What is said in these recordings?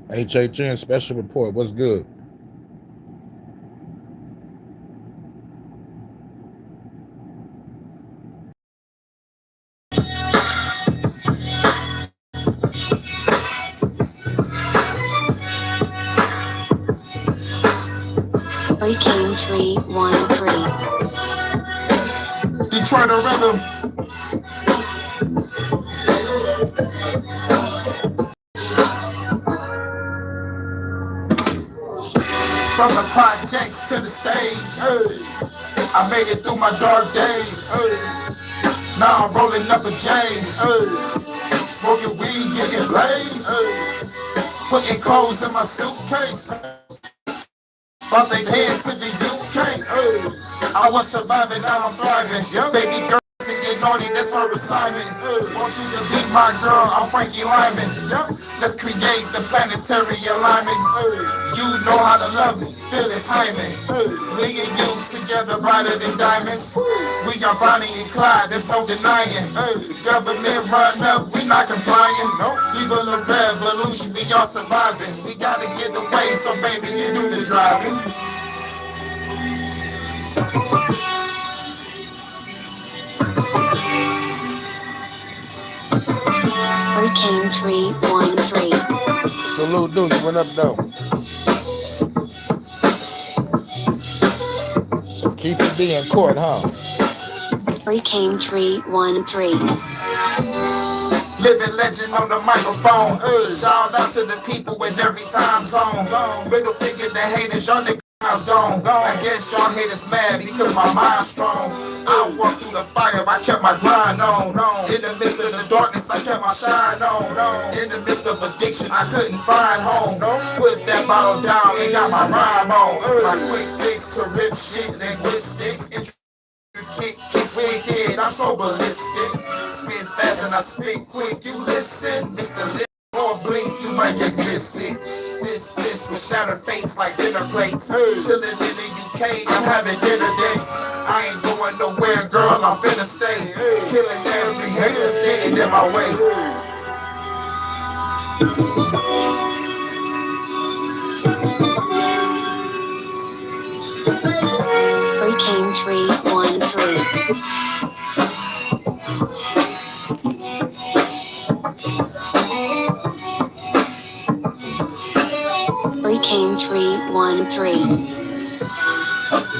HHN Special Report. What's good? Hurricane 313. Detroit rhythm. From the projects to the stage, hey. I made it through my dark days. Hey. Now I'm rolling up a J. Hey. Smoking weed, getting blazed. Hey. Putting clothes in my suitcase. Bought they head to the UK. Hey. I was surviving, now I'm thriving. Yep. Baby girl to get naughty, that's her assignment. Hey. Want you to be my girl, I'm Frankie Lyman. Yep. Let's create the planetary alignment. Hey. You know how to love me, feel it's hymen. Hey. Me and you together brighter than diamonds. We are Bonnie and Clyde, there's no denying. Hey. Government run up, we not complying. Nope. People of revolution, we all surviving. We gotta get away, so baby, you do the driving. Hurricane 313. Salute, dude. What up, though? Keep it being court, huh? Hurricane 313. Living legend on the microphone. Shout out to the people in every time zone. Middle finger to haters, y'all niggas gone. I guess y'all haters mad because my mind's strong. I walked through the fire, I kept my grind on. In the midst of the darkness, I kept my shine on. In the midst of addiction, I couldn't find home. Put that bottle down and got my rhyme on. My quick fix to rip shit, linguistics. Kicks wicked, I'm so ballistic. Spit fast and I spit quick. You listen, Mr. Lip or blink, you might just miss it. This with shattered fates like dinner plates. Chillin' in the UK, I'm having dinner dates. I ain't going nowhere, girl, I'm finna stay. Killing every hater standing in my way. Hurricane 313. Hurricane 313.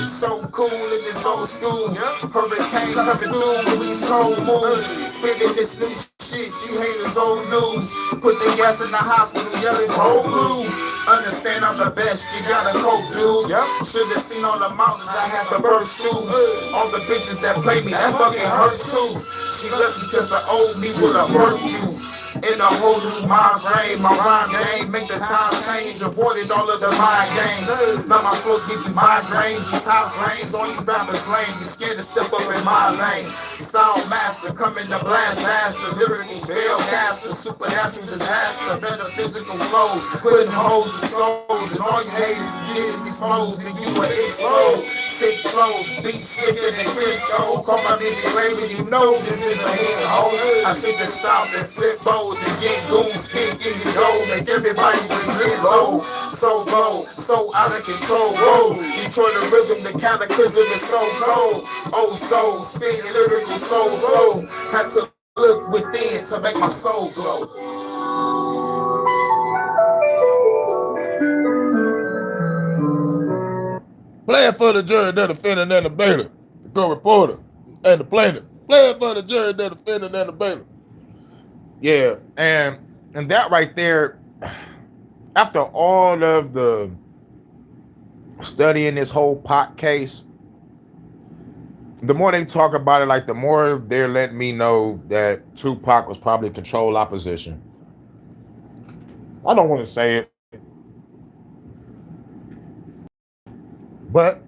So cool in this old school. Hurricane coming through with these cold moves. Spitting this new shit, you haters old news. Put the gas in the hospital, yelling cold blue. Understand I'm the best, you got a cold dude. Should've seen all the mountains I had to burst through. All the bitches that play me, that fucking hurts too. She left me cause the old me would've hurt you. In a whole new mind frame, my rhyme game make the time change, avoided all of the mind games. Now my flows give you migraines, these high frames on you rappers lame. You scared to step up in my lane. Style master, coming to blast master, lyrical spell caster, supernatural disaster, metaphysical flows, putting holes in souls, and all you haters is getting exposed, and you will explode. Sick flows, beats slicker than Crisco. Call my busy label, you know this is a hit, ho. I should just stop and flip bows and get goons, kick in your goal, make everybody just get low. So low, so out of control, whoa. Detroit the rhythm, the cataclysm is so cold. Oh, so spitting lyrical soul flow. Had to look within to make my soul glow. Play it for the jury, the defendant, and the bailiff. The co-reporter and the plaintiff. Play it for the jury, the defendant, and the bailiff. Yeah, and that right there, after all of the studying this whole pot case, the more they talk about it, like the more they're letting me know that Tupac was probably controlled opposition. I don't want to say it, but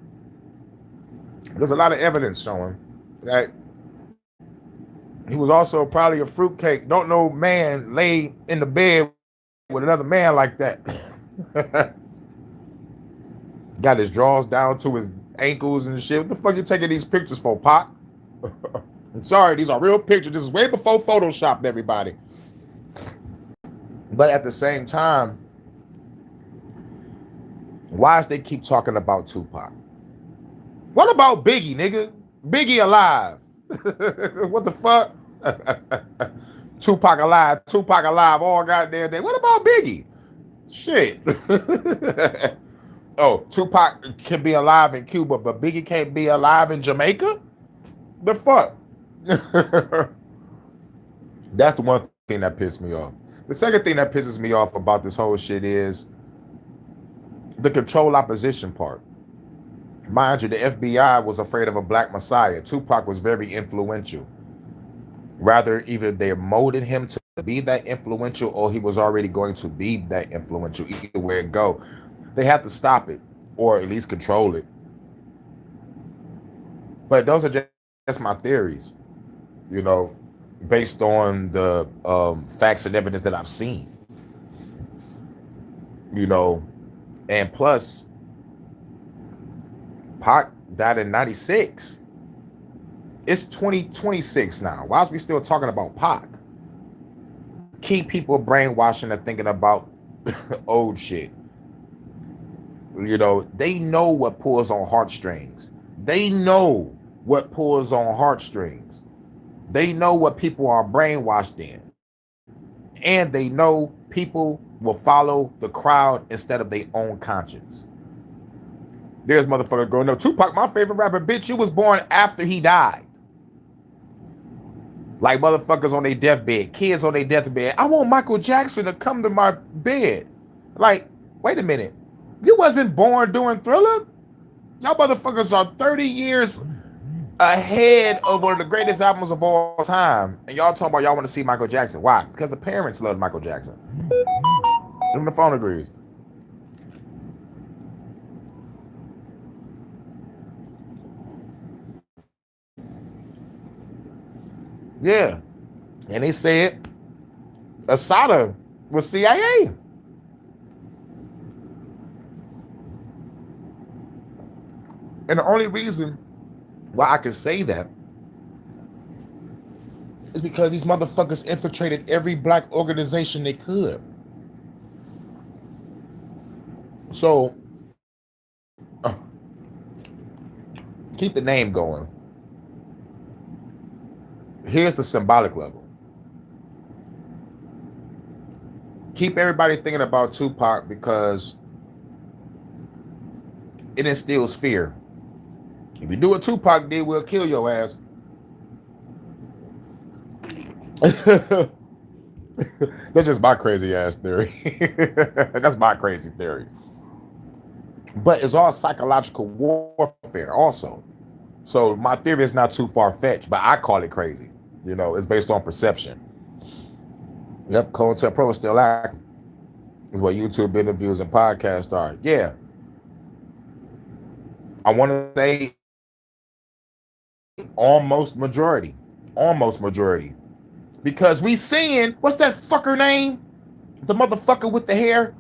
there's a lot of evidence showing that he was also probably a fruitcake. Don't no man lay in the bed with another man like that. Got his drawers down to his ankles and shit. What the fuck you taking these pictures for, Pac? I'm sorry, these are real pictures. This is way before Photoshop, everybody. But at the same time, Why is they keep talking about Tupac? What about Biggie, nigga? Biggie alive. What the fuck? Tupac alive all goddamn day. What about Biggie? Shit. Oh, Tupac can be alive in Cuba, but Biggie can't be alive in Jamaica? The fuck? That's the one thing that pissed me off. The second thing that pisses me off about this whole shit is the control opposition part. Mind you, the FBI was afraid of a black messiah. Tupac was very influential. Rather, either they molded him to be that influential or he was already going to be that influential. Either way it go, they have to stop it or at least control it. But those are just my theories, you know, based on the facts and evidence that I've seen. You know, and plus, Pac died in 96. It's 2026 now. Why is we still talking about Pac? Keep people brainwashing and thinking about old shit. You know, they know what pulls on heartstrings. They know what pulls on heartstrings. They know what people are brainwashed in. And they know people will follow the crowd instead of their own conscience. There's motherfucker going, no, Tupac, my favorite rapper, bitch, you was born after he died. Like motherfuckers on their deathbed, kids on their deathbed. I want Michael Jackson to come to my bed. Like, wait a minute. You wasn't born during Thriller? Y'all motherfuckers are 30 years ahead of one of the greatest albums of all time. And y'all talking about y'all want to see Michael Jackson. Why? Because the parents loved Michael Jackson. Even the phone agrees. Yeah. And they said Asada was CIA. And the only reason why I can say that is because these motherfuckers infiltrated every black organization they could. So, keep the name going. Here's the symbolic level. Keep everybody thinking about Tupac because it instills fear. If you do what Tupac did, we'll kill your ass. That's just my crazy ass theory. That's my crazy theory. But it's all psychological warfare also. So my theory is not too far-fetched, but I call it crazy. You know, it's based on perception. Yep, COINTELPRO is still active. Is what YouTube interviews and podcasts are. Yeah. I want to say almost majority. Because we seeing, what's that fucker name? The motherfucker with the hair?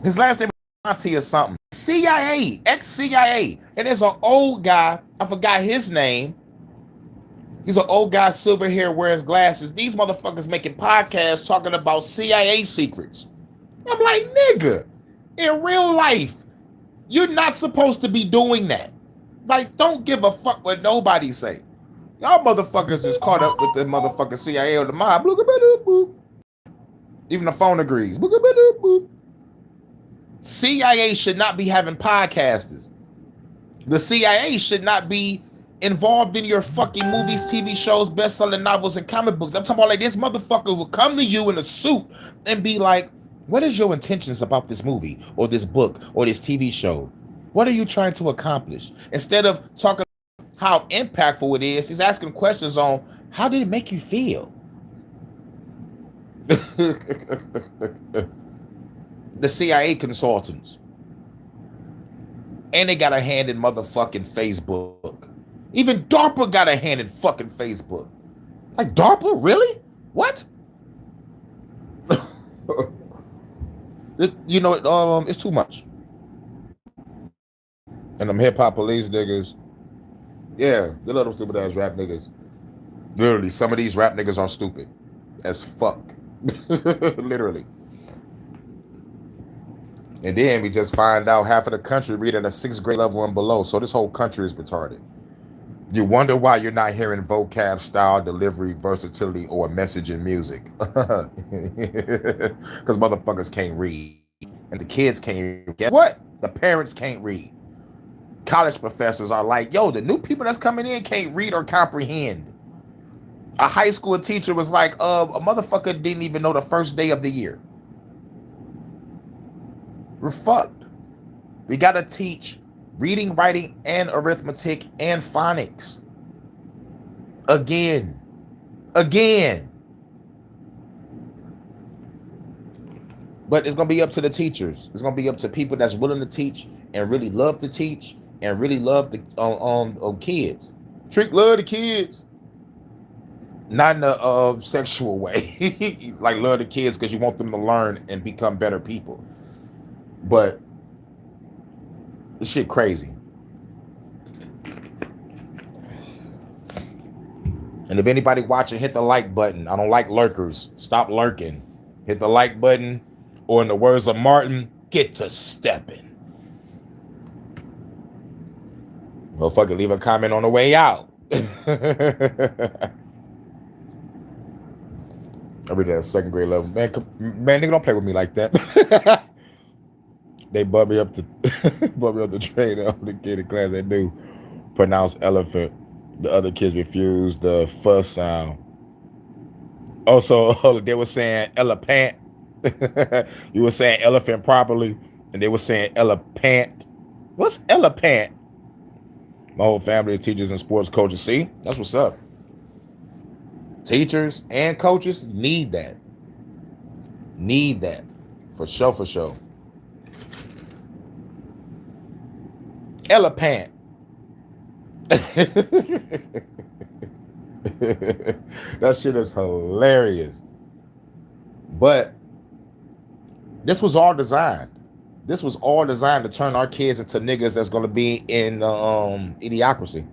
His last name is Monty or something. CIA, ex-CIA. And there's an old guy, I forgot his name. He's an old guy, silver hair, wears glasses. These motherfuckers making podcasts talking about CIA secrets. I'm like, nigga, in real life, you're not supposed to be doing that. Like, don't give a fuck what nobody say. Y'all motherfuckers is caught up with the motherfucking CIA or the mob. Even the phone agrees. CIA should not be having podcasters. The CIA should not be involved in your fucking movies, TV shows, best-selling novels, and comic books. I'm talking about like this motherfucker will come to you in a suit and be like, what is your intentions about this movie or this book or this TV show? What are you trying to accomplish? Instead of talking about how impactful it is, he's asking questions on how did it make you feel? The CIA consultants. And they got a hand in motherfucking Facebook. Even DARPA got a hand in fucking Facebook. Like, DARPA? Really? What? You know, it's too much. And them hip-hop police niggas, yeah, they little stupid ass rap niggas. Literally, some of these rap niggas are stupid as fuck. Literally. And then we just find out half of the country read at a 6th grade level and below. So this whole country is retarded. You wonder why you're not hearing vocab, style, delivery, versatility, or message in music. Because motherfuckers can't read. And the kids can't read. Guess what? The parents can't read. College professors are like, yo, the new people that's coming in can't read or comprehend. A high school teacher was like, a motherfucker didn't even know the first day of the year. We're fucked. We gotta teach reading, writing, and arithmetic and phonics. Again. But it's gonna be up to the teachers. It's gonna be up to people that's willing to teach and really love to teach and really love the kids. Trick love the kids. Not in a sexual way. Like love the kids because you want them to learn and become better people. But this shit crazy. And if anybody watching, hit the like button. I don't like lurkers. Stop lurking. Hit the like button. Or in the words of Martin, get to stepping. Motherfucker, leave a comment on the way out. I read that at 2nd grade level. Man, nigga, don't play with me like that. They brought me up the train. The only kid in class that knew pronounce elephant. The other kids refused the fuss sound. Also, they were saying elephant. You were saying elephant properly, and they were saying elephant. What's elephant? My whole family is teachers and sports coaches. See, that's what's up. Teachers and coaches need that. Need that. For sure. Elephant. That shit is hilarious. But this was all designed. This was all designed to turn our kids into niggas that's going to be in idiocracy.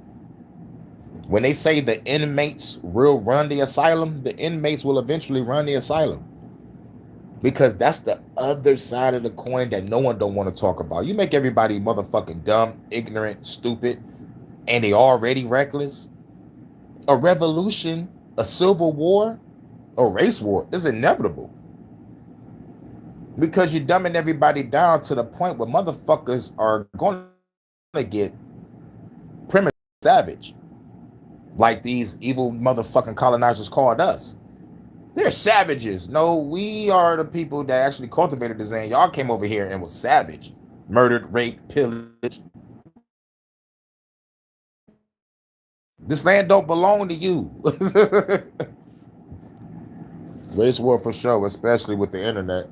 When they say the inmates will run the asylum, the inmates will eventually run the asylum. Because that's the other side of the coin that no one don't want to talk about. You make everybody motherfucking dumb, ignorant, stupid, and they already reckless. A revolution, a civil war, a race war is inevitable. Because you're dumbing everybody down to the point where motherfuckers are going to get primitive, savage. Like these evil motherfucking colonizers called us. They're savages. No, we are the people that actually cultivated this land. Y'all came over here and was savage. Murdered, raped, pillaged. This land don't belong to you. Race war for sure, especially with the internet.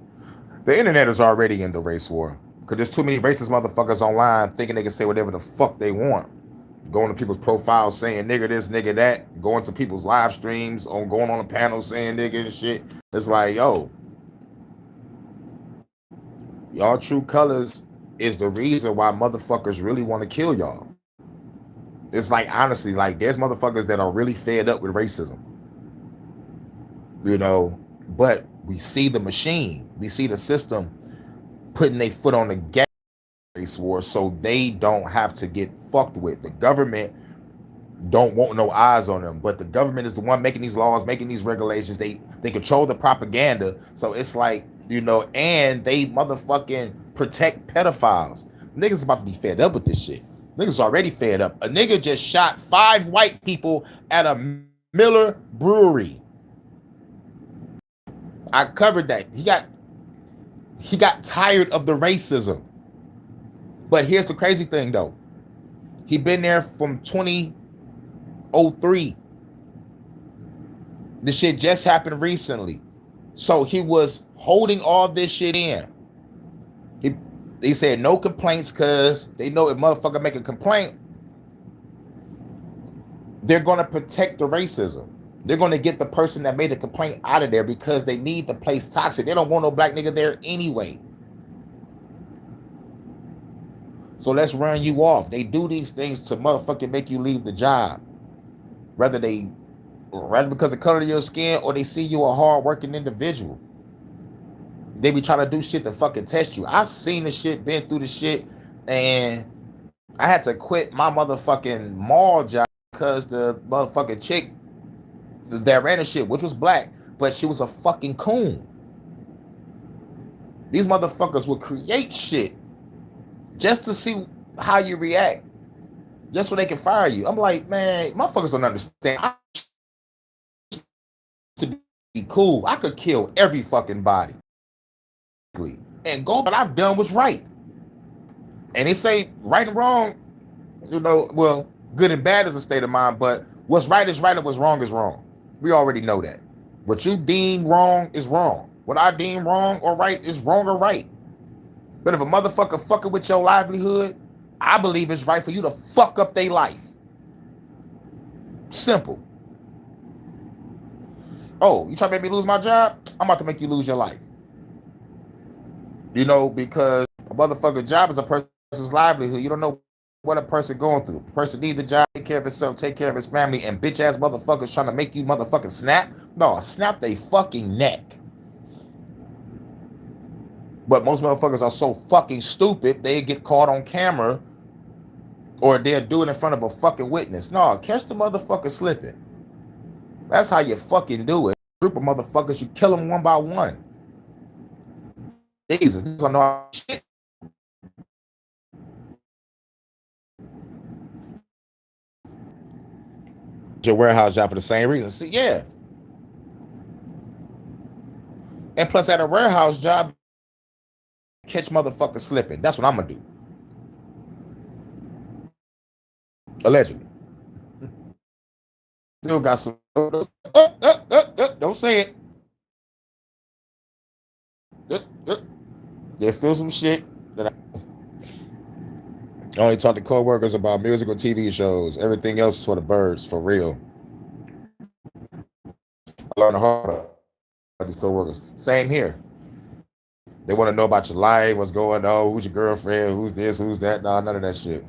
The internet is already in the race war. Because there's too many racist motherfuckers online thinking they can say whatever the fuck they want. Going to people's profiles saying nigga this, nigga that. Going to people's live streams, going on a panel saying nigga and shit. It's like, yo, y'all true colors is the reason why motherfuckers really want to kill y'all. It's like, honestly, like there's motherfuckers that are really fed up with racism. You know, but we see the machine. We see the system putting their foot on the gas. Race war, so they don't have to get fucked with. The government don't want no eyes on them, but the government is the one making these laws, making these regulations. They control the propaganda, so it's like, you know, and they motherfucking protect pedophiles. Niggas about to be fed up with this shit. Niggas already fed up. A nigga just shot 5 white people at a Miller brewery. I covered that. He got tired of the racism. But here's the crazy thing, though. He been there from 2003. This shit just happened recently. So he was holding all this shit in. He said no complaints because they know if motherfucker make a complaint, they're going to protect the racism. They're going to get the person that made the complaint out of there because they need the place toxic. They don't want no black nigga there anyway. So let's run you off. They do these things to motherfucking make you leave the job. Rather because of the color of your skin or they see you a hard-working individual. They be trying to do shit to fucking test you. I've seen the shit, been through the shit, and I had to quit my motherfucking mall job because the motherfucking chick that ran the shit, which was black, but she was a fucking coon. These motherfuckers would create shit just to see how you react, just so they can fire you. I'm like, man, motherfuckers don't understand. I to be cool, I could kill every fucking body and go, but I've done what's right. And they say right and wrong, you know, well, good and bad is a state of mind, but what's right is right and what's wrong is wrong. We already know that. What you deem wrong is wrong. What I deem wrong or right is wrong or right. But if a motherfucker fucking with your livelihood, I believe it's right for you to fuck up their life. Simple. Oh, you trying to make me lose my job? I'm about to make you lose your life. You know, because a motherfucking job is a person's livelihood. You don't know what a person going through. A person needs a job, take care of himself, take care of his family, and bitch ass motherfuckers trying to make you motherfucking snap. No, snap they fucking neck. But most motherfuckers are so fucking stupid, they get caught on camera or they'll do it in front of a fucking witness. No, catch the motherfucker slipping. That's how you fucking do it. Group of motherfuckers, you kill them one by one. Jesus, this don't know shit. Your warehouse job for the same reason. See, yeah. And plus, at a warehouse job, catch motherfuckers slipping. That's what I'm gonna do. Allegedly. Still got some. Don't say it. There's still some shit that I only talk to co-workers about music or TV shows. Everything else is for the birds, for real. I learned hard about these co-workers. Same here. They want to know about your life, what's going on, who's your girlfriend, who's this, who's that. Nah, none of that shit.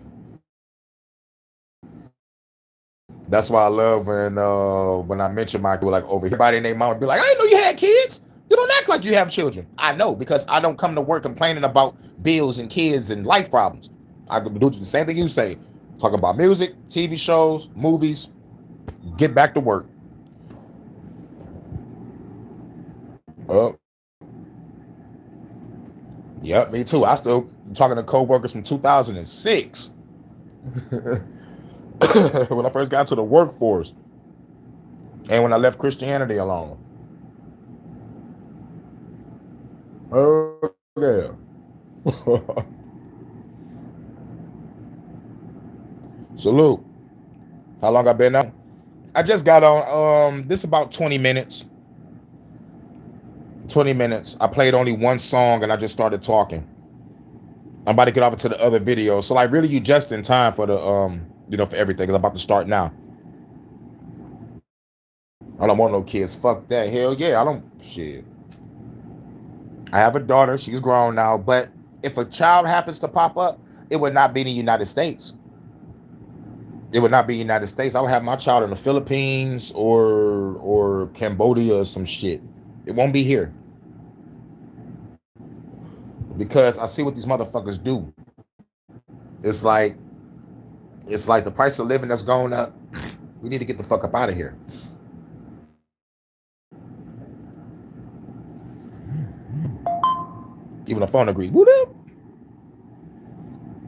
That's why I love when I mention my like over here, everybody and their mama be like, I didn't know you had kids. You don't act like you have children. I know, because I don't come to work complaining about bills and kids and life problems. I can do the same thing you say. Talk about music, TV shows, movies, get back to work. Yep, me too. I still talking to co-workers from 2006. When I first got into the workforce and when I left Christianity alone. Oh, yeah. Salute. How long I been out? I just got on this about 20 minutes. 20 minutes. I played only one song and I just started talking. I'm about to get over to the other video. So like really you just in time for the you know, for everything, because I'm about to start now. I don't want no kids. Fuck that. Hell yeah. I don't shit. I have a daughter, she's grown now, but if a child happens to pop up, it would not be in the United States. It would not be United States. I would have my child in the Philippines or Cambodia or some shit. It won't be here. Because I see what these motherfuckers do. It's like the price of living that's going up. We need to get the fuck up out of here. Even the phone agrees. What up?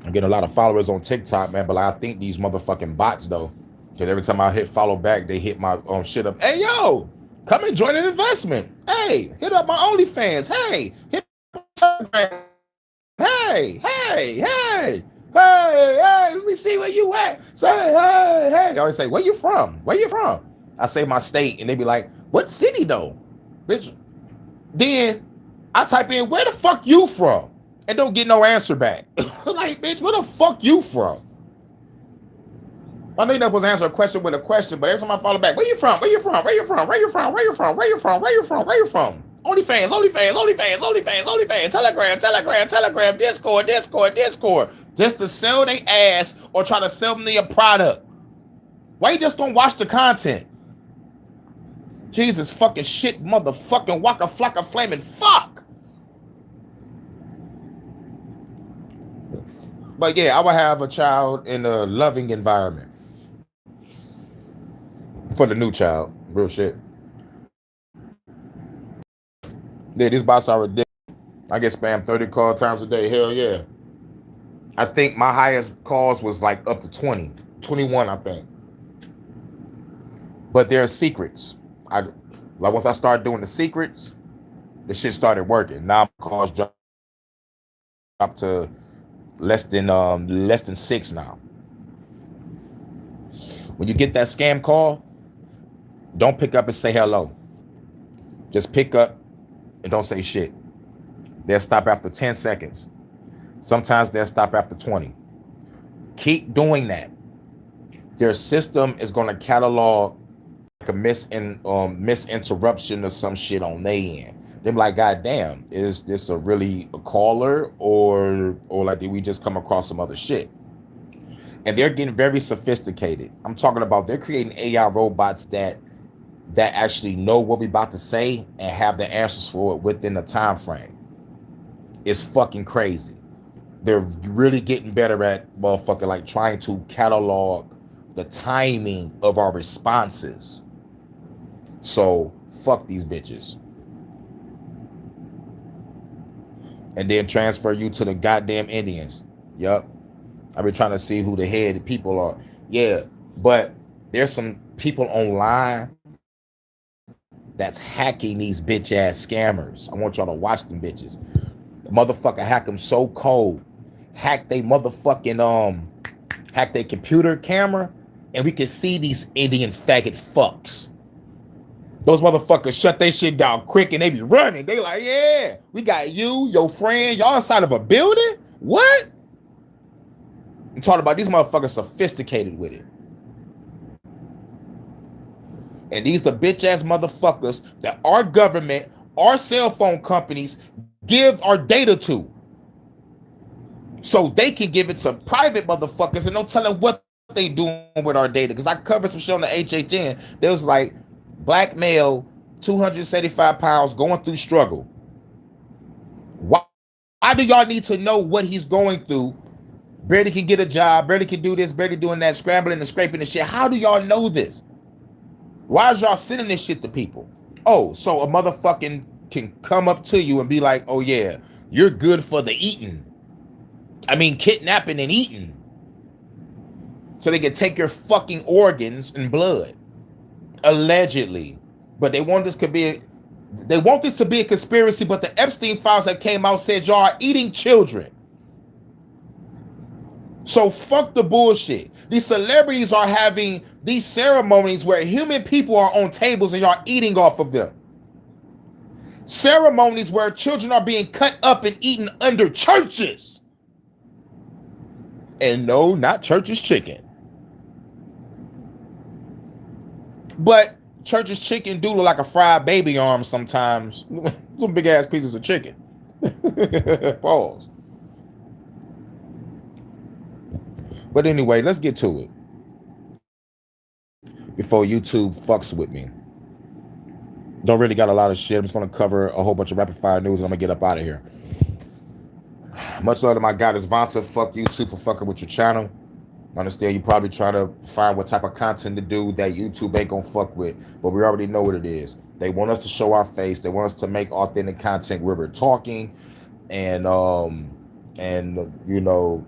I'm getting a lot of followers on TikTok, man, but I think these motherfucking bots though. Because every time I hit follow back, they hit my shit up. Hey yo, come and join an investment. Hey, hit up my OnlyFans. Hey, hit up hey, let me see where you at. Say, hey. They always say, where you from? Where you from? I say my state, and they be like, what city though? Bitch. Then I type in, where the fuck you from? And don't get no answer back. Like, bitch, where the fuck you from? I know you're not supposed to answer a question with a question, but every time I follow back, where you from? Where you from? Where you from? Where you from? Where you from? Where you from? Where you from? Where you from? OnlyFans, Telegram, Discord. Just to sell their ass or try to sell me a product. Why you just don't watch the content? Jesus fucking shit, motherfucking waka flocka flaming fuck. But yeah, I would have a child in a loving environment for the new child. Real shit. Yeah, these bots are ridiculous. I get spammed 30 call times a day. Hell yeah. I think my highest calls was like up to 20, 21, I think. But there are secrets. Like once I started doing the secrets, the shit started working. Now calls drop to less than 6 now. When you get that scam call, don't pick up and say hello. Just pick up and don't say shit. They'll stop after 10 seconds. Sometimes they'll stop after 20. Keep doing that. Their system is going to catalog like a misinterruption or some shit on their end. They're like, God damn, is this a caller or like did we just come across some other shit? And they're getting very sophisticated. I'm talking about they're creating AI robots that actually know what we're about to say and have the answers for it within a time frame. It's fucking crazy. They're really getting better at motherfucking like trying to catalog the timing of our responses. So fuck these bitches. And then transfer you to the goddamn Indians. Yup. I've been trying to see who the head people are. Yeah, but there's some people online that's hacking these bitch ass scammers. I want y'all to watch them bitches. The motherfucker hack them so cold. Hack they motherfucking hack their computer camera, and we can see these Indian faggot fucks. Those motherfuckers shut their shit down quick and they be running. They like, yeah, we got you, your friend, y'all inside of a building? What? I'm talking about these motherfuckers sophisticated with it. And these the bitch ass motherfuckers that our government, our cell phone companies give our data to. So they can give it to private motherfuckers and don't tell them what they doing with our data. Because I covered some shit on the HHN. There was like, black male, 275 pounds, going through struggle. Why do y'all need to know what he's going through? Barely can get a job, barely can do this, barely doing that, scrambling and scraping and shit. How do y'all know this? Why is y'all sending this shit to people? Oh, so a motherfucking can come up to you and be like, oh yeah, you're good for the eating. I mean, kidnapping and eating. So they can take your fucking organs and blood. Allegedly. But they want this to be a conspiracy, but the Epstein files that came out said y'all are eating children. So fuck the bullshit. These celebrities are having these ceremonies where human people are on tables and y'all eating off of them. Ceremonies where children are being cut up and eaten under churches. And no, not Church's chicken. But Church's chicken do look like a fried baby arm sometimes. Some big ass pieces of chicken. Pause. But anyway, let's get to it. Before YouTube fucks with me. Don't really got a lot of shit. I'm just going to cover a whole bunch of rapid fire news and I'm going to get up out of here. Much love to my goddess Vanta. Fuck YouTube for fucking with your channel. I understand you probably trying to find what type of content to do that YouTube ain't gonna fuck with, but we already know what it is. They want us to show our face. They want us to make authentic content where we're talking, and you know,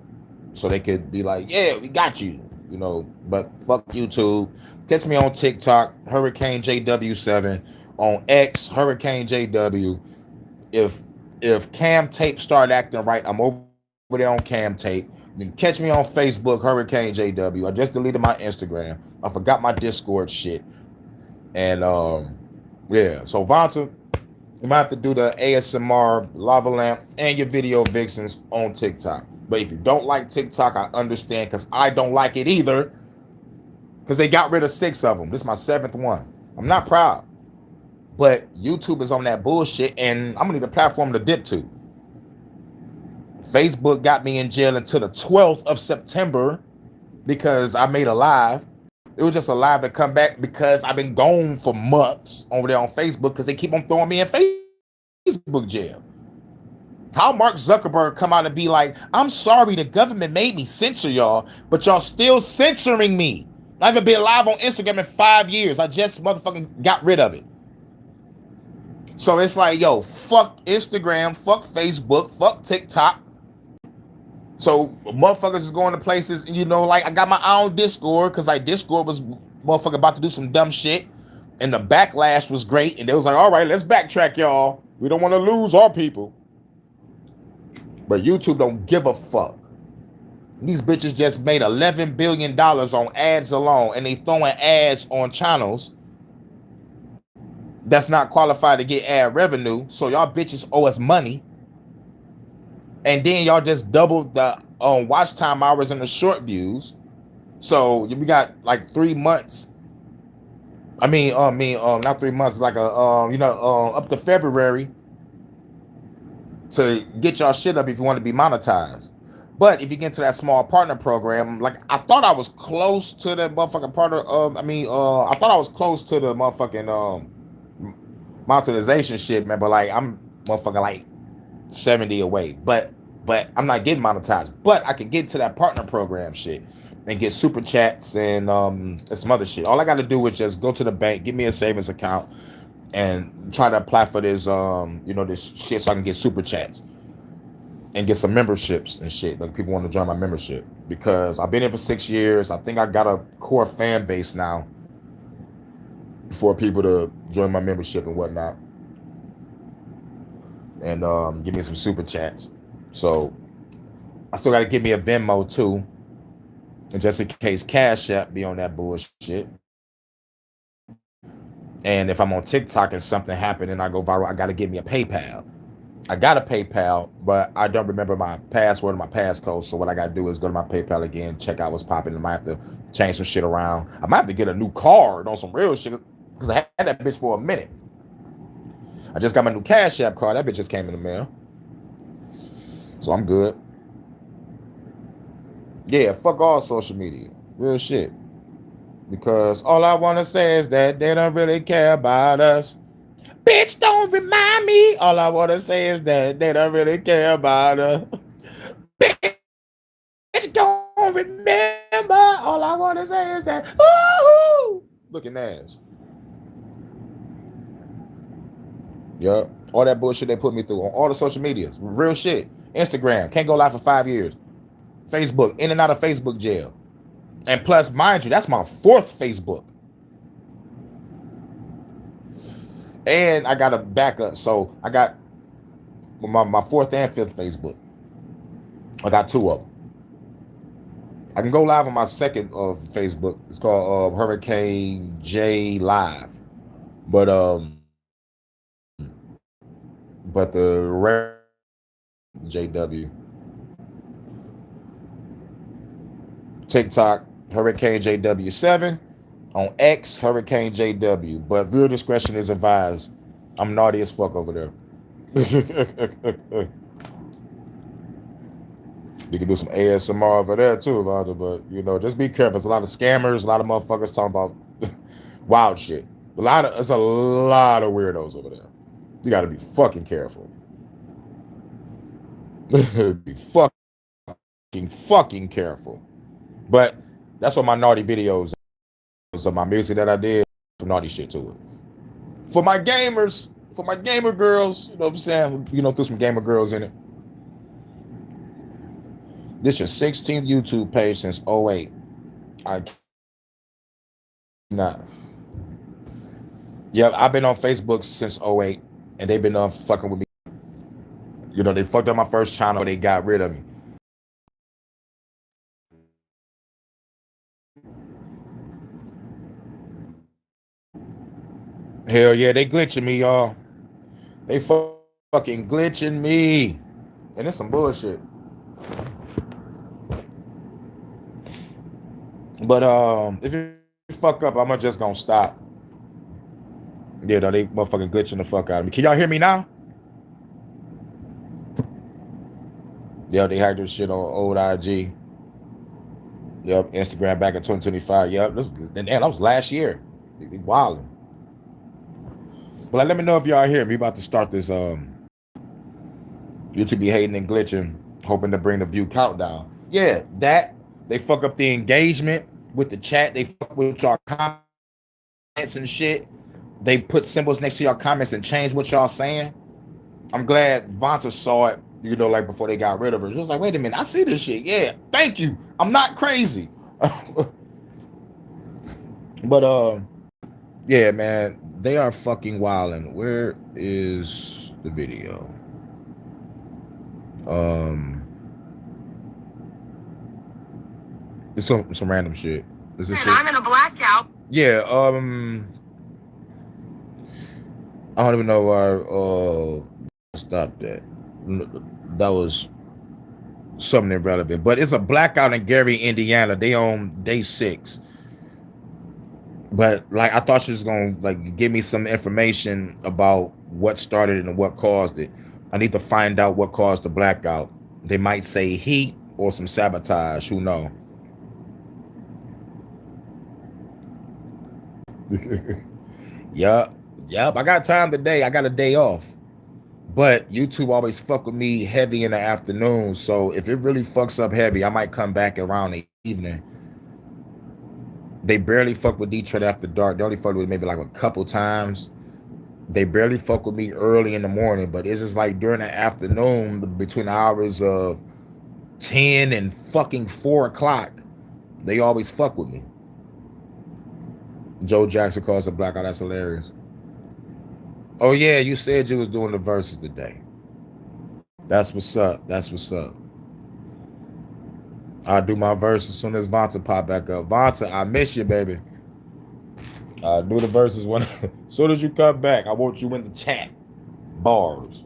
so they could be like, yeah, we got you, you know. But fuck YouTube. Catch me on TikTok, Hurricane JW7, on X, Hurricane JW. If Cam Tape start acting right, I'm over there on Cam Tape. You can catch me on Facebook, Hurricane JW. I just deleted my Instagram. I forgot my Discord shit. And yeah, so Vanta, you might have to do the ASMR lava lamp and your video vixens on TikTok. But if you don't like TikTok, I understand, because I don't like it either. Because they got rid of 6 of them. This is my 7th one. I'm not proud. But YouTube is on that bullshit, and I'm gonna need a platform to dip to. Facebook got me in jail until the 12th of September because I made a live. It was just a live to come back because I've been gone for months over there on Facebook because they keep on throwing me in Facebook jail. How Mark Zuckerberg come out and be like, I'm sorry, the government made me censor y'all, but y'all still censoring me. I haven't been live on Instagram in 5 years. I just motherfucking got rid of it. So it's like, yo, fuck Instagram, fuck Facebook, fuck TikTok. So motherfuckers is going to places, you know, like I got my own Discord because like Discord was motherfucker about to do some dumb shit. And the backlash was great. And they was like, all right, let's backtrack, y'all. We don't want to lose our people. But YouTube don't give a fuck. These bitches just made $11 billion on ads alone, and they throwing ads on channels that's not qualified to get ad revenue. So y'all bitches owe us money. And then y'all just doubled the watch time hours and the short views. So we got like 3 months. Not 3 months, like up to February to get y'all shit up if you want to be monetized. But if you get into that small partner program, like I thought I was close to the motherfucking partner. I thought I was close to the motherfucking monetization shit, man. But like I'm motherfucking like 70 away. But I'm not getting monetized. But I can get into that partner program shit and get super chats and some other shit. All I got to do is just go to the bank, give me a savings account, and try to apply for this this shit so I can get super chats and get some memberships and shit. Like people want to join my membership because I've been here for 6 years. I think I got a core fan base now for people to join my membership and whatnot, and give me some super chats. So I still got to give me a Venmo too, and just in case Cash App be on that bullshit. And if I'm on TikTok and something happened and I go viral, I got to give me a PayPal. I got a PayPal, but I don't remember my password or my passcode. So what I got to do is go to my PayPal again, check out what's popping. I might have to change some shit around. I might have to get a new card on some real shit because I had that bitch for a minute. I just got my new Cash App card. That bitch just came in the mail. So I'm good. Yeah, fuck all social media. Real shit. Because all I want to say is that they don't really care about us. Bitch, don't remind me. All I want to say is that they don't really care about us. Bitch, don't remember. All I want to say is that, ooh, looking ass. Yup. All that bullshit they put me through on all the social medias. Real shit. Instagram, can't go live for 5 years. Facebook, in and out of Facebook jail. And plus, mind you, that's my 4th Facebook. And I got a backup. So I got my 4th and 5th Facebook. I got 2 of them. I can go live on my 2nd of Facebook. It's called Hurricane J Live. But the rare JW. TikTok, Hurricane JW7. On X, Hurricane JW. But viewer discretion is advised. I'm naughty as fuck over there. You can do some ASMR over there too, but just be careful. There's a lot of scammers, a lot of motherfuckers talking about wild shit. There's a lot of weirdos over there. You gotta be fucking careful. Be fucking careful. But that's what my naughty videos of my music that I did, some naughty shit to it. For my gamers, for my gamer girls, you know what I'm saying? Threw some gamer girls in it. This is your 16th YouTube page since 08. Yep, I've been on Facebook since 08, and they've been fucking with me. They fucked up my first channel, they got rid of me. Hell yeah, they glitching me, y'all. They fucking glitching me. And it's some bullshit. But if you fuck up, I'm just gonna stop. Yeah, though, they motherfucking glitching the fuck out of me. Can y'all hear me now? Yeah, they hacked this shit on old IG. Yep, Instagram back in 2025. Yep, that was last year. They wilding. But let me know if y'all hear me. We about to start this YouTube be hating and glitching, hoping to bring the view count down. Yeah, that they fuck up the engagement with the chat. They fuck with y'all comments and shit. They put symbols next to y'all comments and change what y'all saying. I'm glad Vonta saw it, you know, like before they got rid of her. She was like, wait a minute, I see this shit. Yeah, thank you. I'm not crazy. But yeah, man, they are fucking wildin'. Where is the video? It's some random shit. Is this shit? I'm in a blackout. Yeah, I don't even know why stop that. That was something irrelevant. But it's a blackout in Gary, Indiana. They on day 6. But like I thought she was gonna like give me some information about what started it and what caused it. I need to find out what caused the blackout. They might say heat or some sabotage, who know. Yup. I got time today. I got a day off. But YouTube always fuck with me heavy in the afternoon. So if it really fucks up heavy, I might come back around the evening. They barely fuck with Detroit after dark. They only fuck with maybe like a couple times. They barely fuck with me early in the morning, but it's just like during the afternoon, between the hours of 10 and fucking 4 o'clock, they always fuck with me. Joe Jackson calls a blackout. That's hilarious. Oh yeah, you said you was doing the verses today. That's what's up. That's what's up. I'll do my verse as soon as Vonta pop back up. Vonta, I miss you, baby. I'll do the verses when as soon as you come back. I want you in the chat. Bars.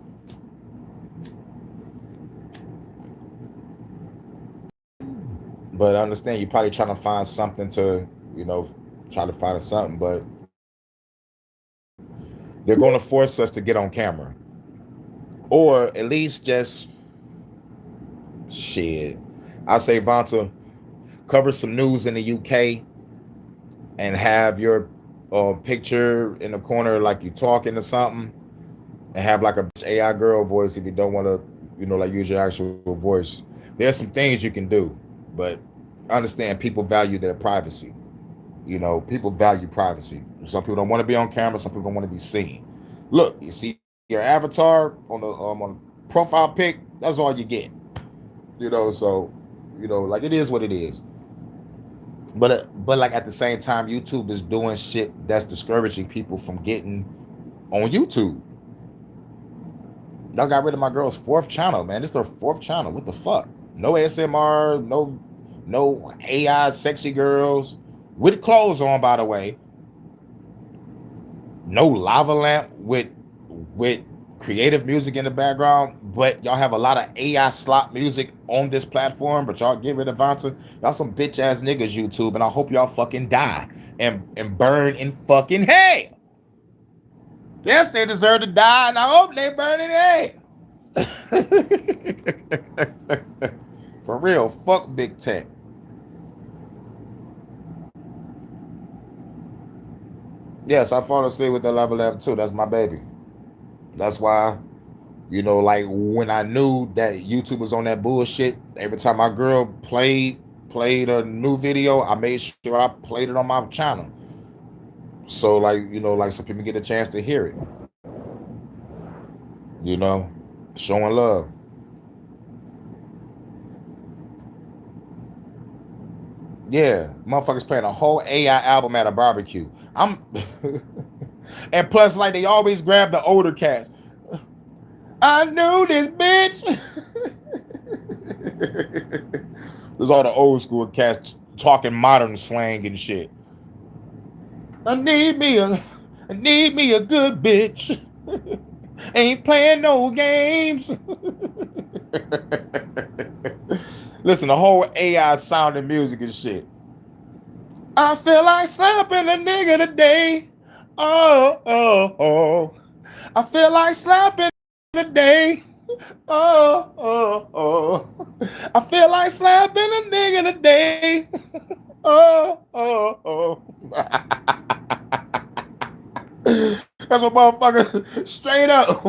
But I understand you're probably trying to find something to, you know, try to find something, but they're going to force us to get on camera. Or at least just shit. I say, Vonta, cover some news in the UK and have your picture in the corner like you talking to something, and have like a AI girl voice if you don't want to, you know, like use your actual voice. There's some things you can do, but understand people value their privacy. You know, people value privacy. Some people don't want to be on camera. Some people don't want to be seen. Look, you see your avatar on the profile pic. That's all you get. You know, so you know, like it is what it is. But like at the same time, YouTube is doing shit that's discouraging people from getting on YouTube. Y'all got rid of my girl's 4th channel, man. This is their 4th channel. What the fuck? No ASMR, no AI sexy girls with clothes on, by the way. No lava lamp with creative music in the background, but y'all have a lot of AI slop music on this platform, but y'all get rid of Vonta. Y'all some bitch ass niggas, YouTube, and I hope y'all fucking die and burn in fucking hell. Yes, they deserve to die, and I hope they burn in hell. For real, fuck big tech. Yes, I fall asleep with the lava lamp too. That's my baby. That's why, you know, like when I knew that YouTube was on that bullshit, every time my girl played a new video, I made sure I played it on my channel. So like, you know, like so people get a chance to hear it. You know, showing love. Yeah, motherfuckers playing a whole AI album at a barbecue. And plus, like, they always grab the older cats. I knew this bitch. There's all the old school cats talking modern slang and shit. I need me a good bitch. Ain't playing no games. Listen, the whole AI sound and music and shit. I feel like slapping a nigga today. Oh. I feel like slapping today. Oh. I feel like slapping a nigga today. Oh. That's what motherfuckers straight up.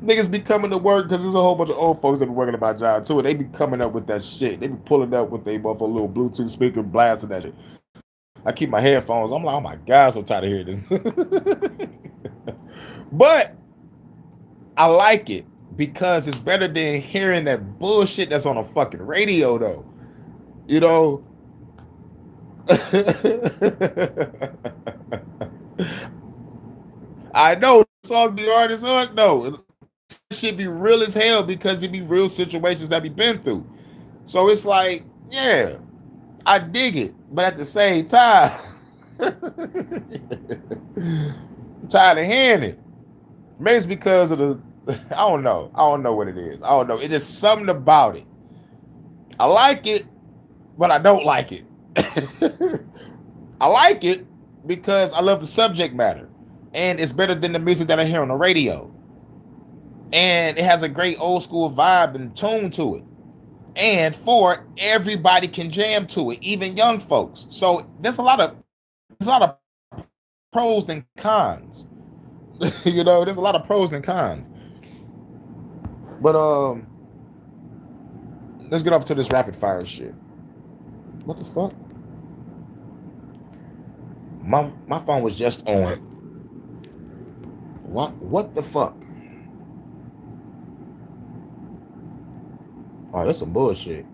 Niggas be coming to work because there's a whole bunch of old folks that be working at my job too, and they be coming up with that shit. They be pulling up with their motherfucking little Bluetooth speaker, blasting that shit. I keep my headphones. I'm like, oh my god, I'm so tired of hearing this. But I like it because it's better than hearing that bullshit that's on a fucking radio, though. You know. I know songs be hard as fuck. No, it should be real as hell because it be real situations that we been through. So it's like, yeah, I dig it, but at the same time, I'm tired of hearing it. Maybe it's because of the, I don't know what it is. I don't know. It's just something about it. I like it, but I don't like it. I like it because I love the subject matter. And it's better than the music that I hear on the radio. And it has a great old school vibe and tune to it. And everybody can jam to it, even young folks. So there's a lot of pros and cons. You know, there's a lot of pros and cons. But let's get off to this rapid fire shit. What the fuck? My phone was just on. What the fuck? Oh, that's some bullshit.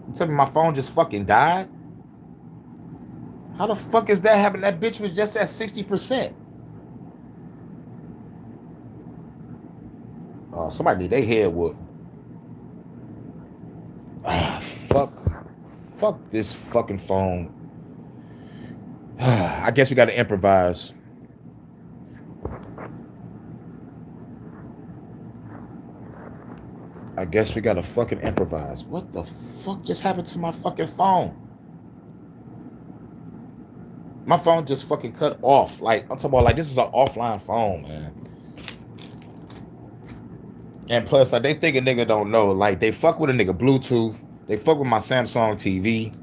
You tell me my phone just fucking died? How the fuck is that happening? That bitch was just at 60%. Oh, somebody need their head whooped. Ah, fuck this fucking phone. I guess we got to improvise. I guess we got to fucking improvise. What the fuck just happened to my fucking phone? My phone just fucking cut off. Like, I'm talking about, like, this is an offline phone, man. And plus, like, they think a nigga don't know. Like, they fuck with a nigga Bluetooth. They fuck with my Samsung TV.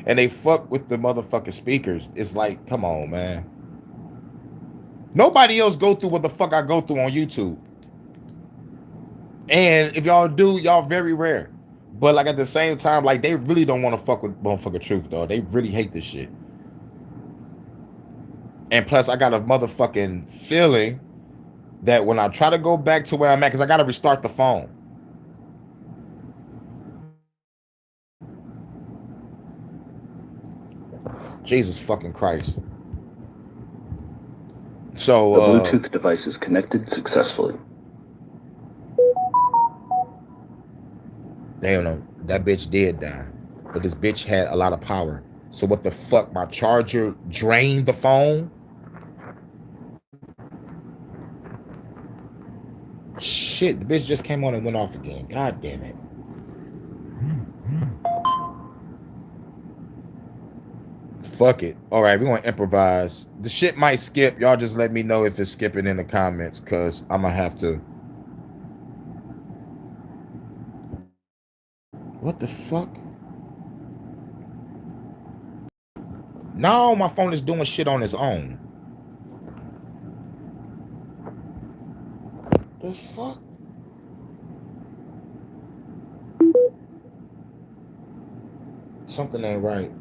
And they fuck with the motherfucking speakers. It's like, come on, man. Nobody else go through what the fuck I go through on YouTube. And if y'all do, y'all very rare. But like at the same time, like they really don't want to fuck with motherfucking truth, though. They really hate this shit. And plus, I got a motherfucking feeling that when I try to go back to where I'm at, because I got to restart the phone. Jesus fucking Christ. So the Bluetooth device is connected successfully. Damn, no, that bitch did die. But this bitch had a lot of power. So what the fuck? My charger drained the phone? Shit, the bitch just came on and went off again. God damn it. Fuck it. All right, we're going to improvise. The shit might skip. Y'all just let me know if it's skipping in the comments, because I'm going to have to. What the fuck? No, my phone is doing shit on its own. The fuck? Something ain't right.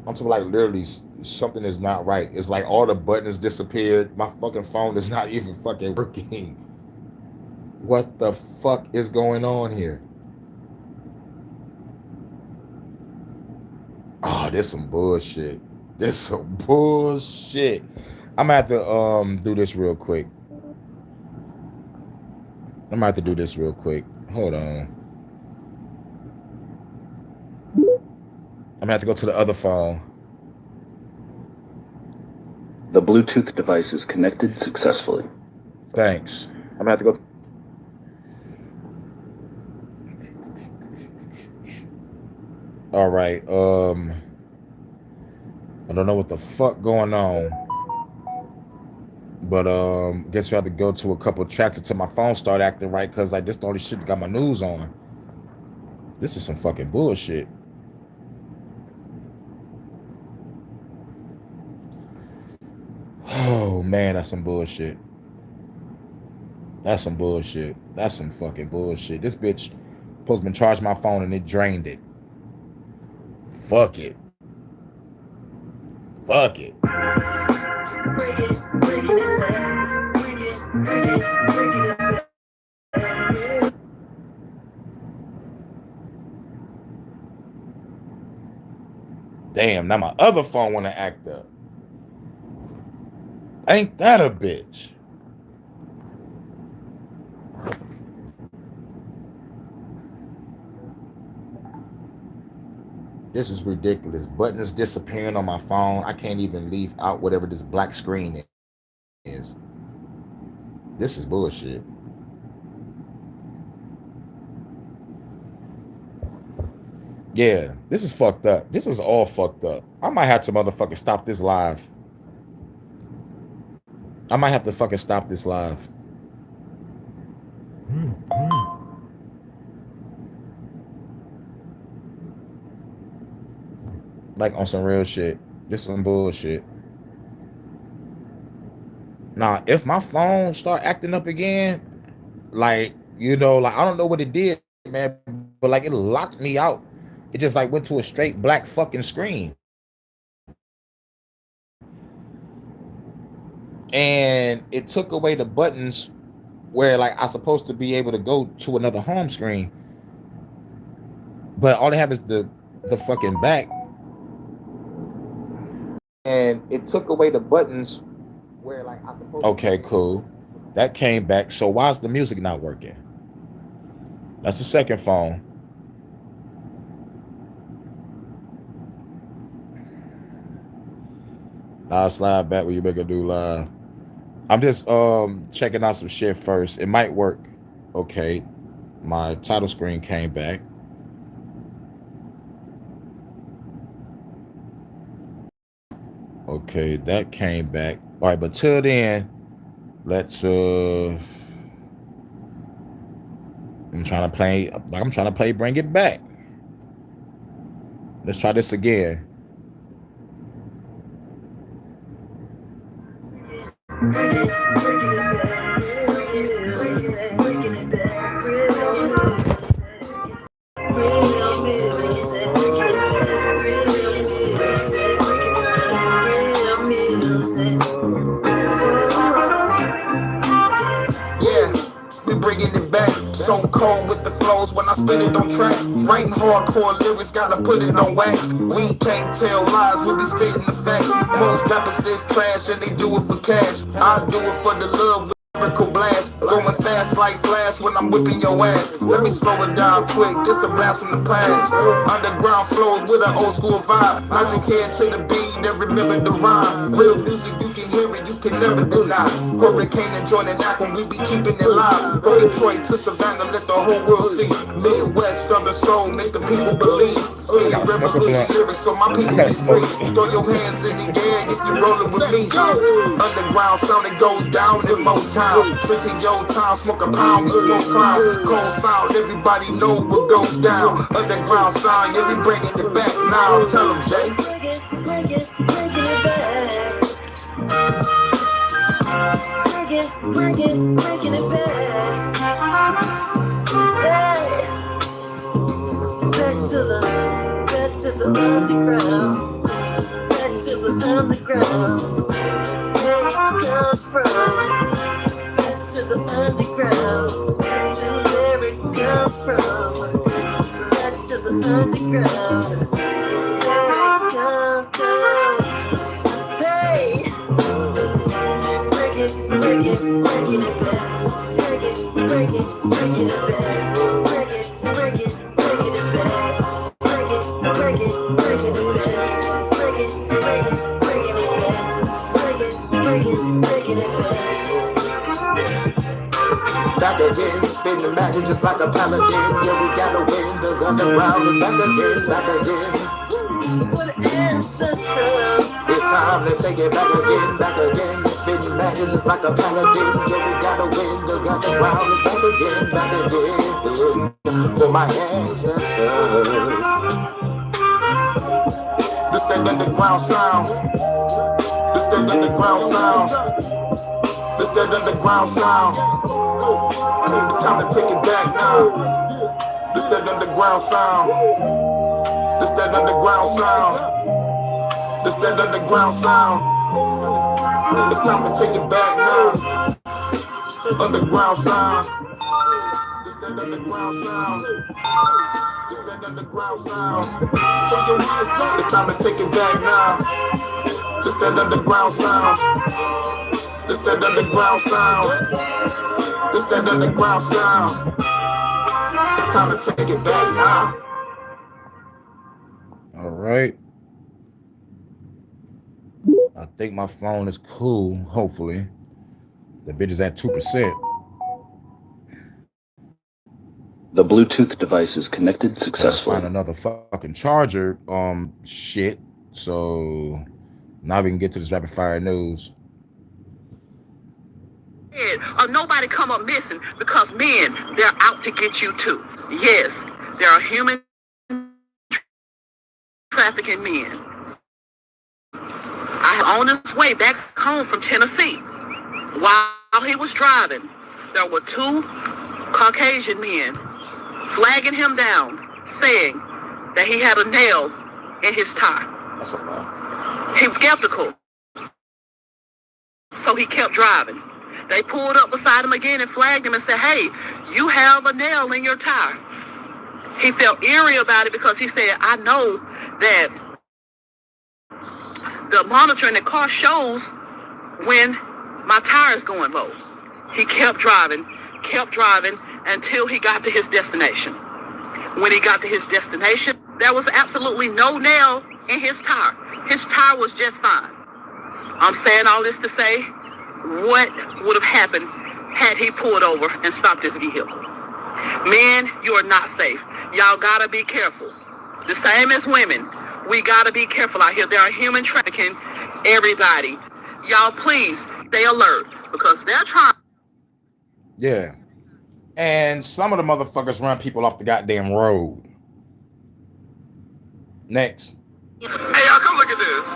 I'm talking like literally something is not right. It's like all the buttons disappeared. My fucking phone is not even fucking working. What the fuck is going on here? Oh, there's some bullshit. There's some bullshit. I'm gonna have to do this real quick. I'm gonna have to do this real quick. Hold on. I'm gonna have to go to the other phone. The Bluetooth device is connected successfully. Thanks. I'm gonna have to go. All right. I don't know what the fuck going on, but guess we have to go to a couple tracks until my phone start acting right, because like this the only shit that got my news on. This is some fucking bullshit. man, that's some bullshit. That's some bullshit. That's some fucking bullshit. This bitch supposed to been charged my phone and it drained it. Fuck it. Fuck it. Damn, now my other phone want to act up. Ain't that a bitch? This is ridiculous. Buttons disappearing on my phone. I can't even leave out whatever this black screen is. This is bullshit. Yeah, this is fucked up. This is all fucked up. I might have to motherfucking stop this live. I might have to fucking stop this live. Like on some real shit. This is some bullshit. Now, if my phone start acting up again, like, you know, like I don't know what it did, man, but like it locked me out. It just like went to a straight black fucking screen. And it took away the buttons where like I'm supposed to be able to go to another home screen. But all they have is the fucking back. And it took away the buttons where like I supposed. Okay, cool. That came back. So why is the music not working? That's the second phone. I'll slide back when you make a do live. I'm just checking out some shit first. It might work. Okay. My title screen came back. Okay, that came back. All right, but till then, let's I'm trying to play Bring It Back. Let's try this again. Bringing it back, so cold with the flows when I spit it on tracks. Writing hardcore lyrics, gotta put it on wax. We can't tell lies, we be spitting the facts. Most rappers is trash and they do it for cash. I do it for the love. Lyrical blast, going fast like flash when I'm whipping your ass. Let me slow it down quick, this a blast from the past. Underground flows with an old school vibe. Nod your head to the beat and remember the rhyme. Real music, you can hear it, you can never deny. Hurricane and join the act when we be keeping it live. From Detroit to Savannah, let the whole world see. Midwest, Southern soul, make the people believe. Spinning revolution lyrics so my people be free. Throw your hands in the air if you rollin' with me. Underground sound, it goes down in Motown. 20 your time, smoke a pound, we smoke crowds. Cold sound, everybody know what goes down. Underground sound, yeah, we bringing it back now. Tell them, Jay. Bringing it back. Bringing it back. Hey. Back to the underground. Back to the underground. Where it comes from. To the underground, to where it comes from. Back to the underground, where it comes from. Hey, bringing it back, bringing it back, bringing it back, bringing it back, bringing it back, bringing it back. Back again, spin the magic just like a paladin. Yeah, we gotta win. The underground is back again. For the ancestors, it's time to take it back again. Spin the magic just like a paladin. Yeah, we gotta win. The underground is back again. For my ancestors, this that underground sound. This that underground sound. This that underground sound. It's time to take it back now. This that underground sound. This that underground sound. This that underground sound. It's time to take it back now. Underground sound. This that underground sound. This that underground sound. Throw your hands up. It's time to take it back now. This that underground sound. This that underground sound. This that underground sound. It's time to take it back now. All right. I think my phone is cool, hopefully. The bitch is at 2%. The Bluetooth device is connected Gotta successfully. find another fucking charger, shit. So now we can get to this rapid fire news. Or nobody come up missing because men, they're out to get you too. Yes, there are human trafficking men. I was on his way back home from Tennessee. While he was driving, there were two Caucasian men flagging him down, saying that he had a nail in his tire. That's a lot. He was skeptical, so he kept driving. They pulled up beside him again and flagged him and said, "Hey, you have a nail in your tire." He felt eerie about it because he said, "I know that the monitor in the car shows when my tire is going low." He kept driving until he got to his destination. When he got to his destination, there was absolutely no nail in his tire. His tire was just fine. I'm saying all this to say, what would have happened had he pulled over and stopped his vehicle? Men, you are not safe. Y'all gotta be careful. The same as women. We gotta be careful out here. There are human trafficking everybody. Y'all please stay alert because they're trying. Yeah. And some of the motherfuckers run people off the goddamn road. Next. Hey, y'all, come look at this.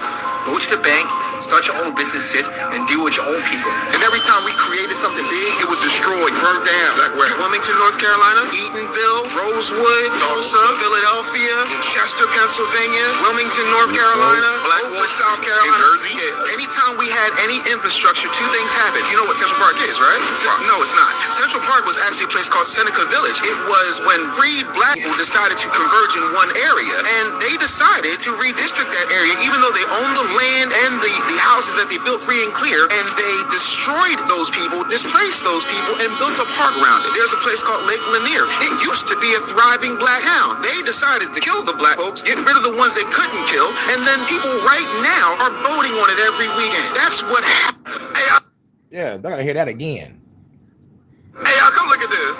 Go to the bank, start your own businesses, and deal with your own people. And every time we created something big, it was destroyed, burnt down. Like where? Wilmington, North Carolina, Eatonville, Rosewood, Tulsa, Philadelphia, Chester, Pennsylvania, Wilmington, North Carolina, Blackwater, South Carolina, New Jersey. Yeah. Anytime we had any infrastructure, two things happened. You know what Central Park is, right? No, it's not. Central Park was actually a place called Seneca Village. It was when freed black people decided to converge in one area, and they decided to redistrict that area, even though they owned the land and the houses that they built free and clear, and they destroyed those people, displaced those people, and built a park around it. There's a place called Lake Lanier. It used to be a thriving black town. They decided to kill the black folks, get rid of the ones they couldn't kill, and then people right now are voting on it every weekend. That's what happened. Hey, Yeah, they're gonna hear that again. hey, y'all, come look at this.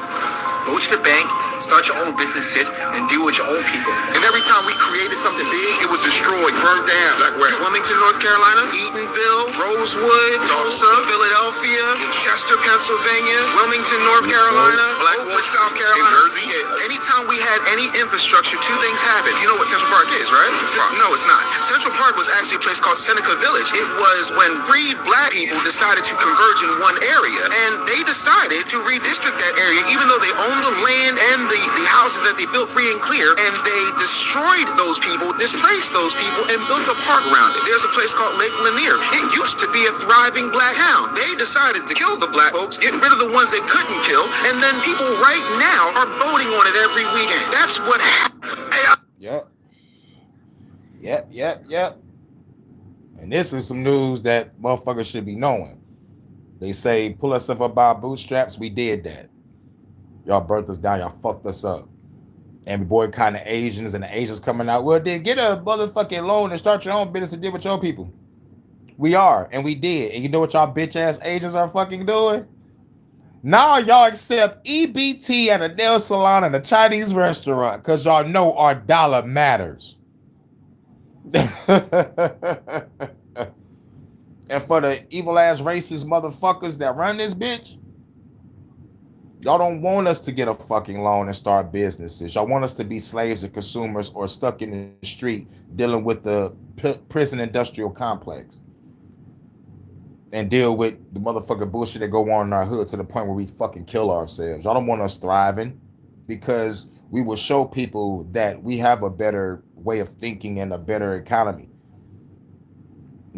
Go to the bank, start your own businesses, and deal with your own people. And every time we created something big, it was destroyed, burnt down. Like where? Wilmington, North Carolina, Eatonville, Rosewood, Tulsa, Philadelphia, Chester, Pennsylvania, Wilmington, North Carolina, Blackwater, South Carolina, New Jersey. Yeah. Anytime we had any infrastructure, two things happened. You know what Central Park is, right? No, it's not. Central Park was actually a place called Seneca Village. It was when freed black people decided to converge in one area, and they decided to redistrict that area, even though they owned the land and the houses that they built free and clear, and they destroyed those people, displaced those people, and built a park around it. There's a place called Lake Lanier. It used to be a thriving black town. They decided to kill the black folks, get rid of the ones they couldn't kill, and then people right now are voting on it every weekend. That's what happened. Hey, Yep. And this is some news that motherfuckers should be knowing. They say, pull us up by our bootstraps. We did that. Y'all burnt us down. Y'all fucked us up. And we boycotting the Asians, and the Asians coming out. Well, then get a motherfucking loan and start your own business and deal with your people. We are, and we did. And you know what y'all bitch ass Asians are fucking doing? Now y'all accept EBT at a nail salon and a Chinese restaurant because y'all know our dollar matters. And for the evil ass racist motherfuckers that run this bitch, y'all don't want us to get a fucking loan and start businesses. Y'all want us to be slaves and consumers or stuck in the street dealing with the prison industrial complex. and deal with the motherfucking bullshit that go on in our hood to the point where we fucking kill ourselves. Y'all don't want us thriving, because we will show people that we have a better way of thinking and a better economy,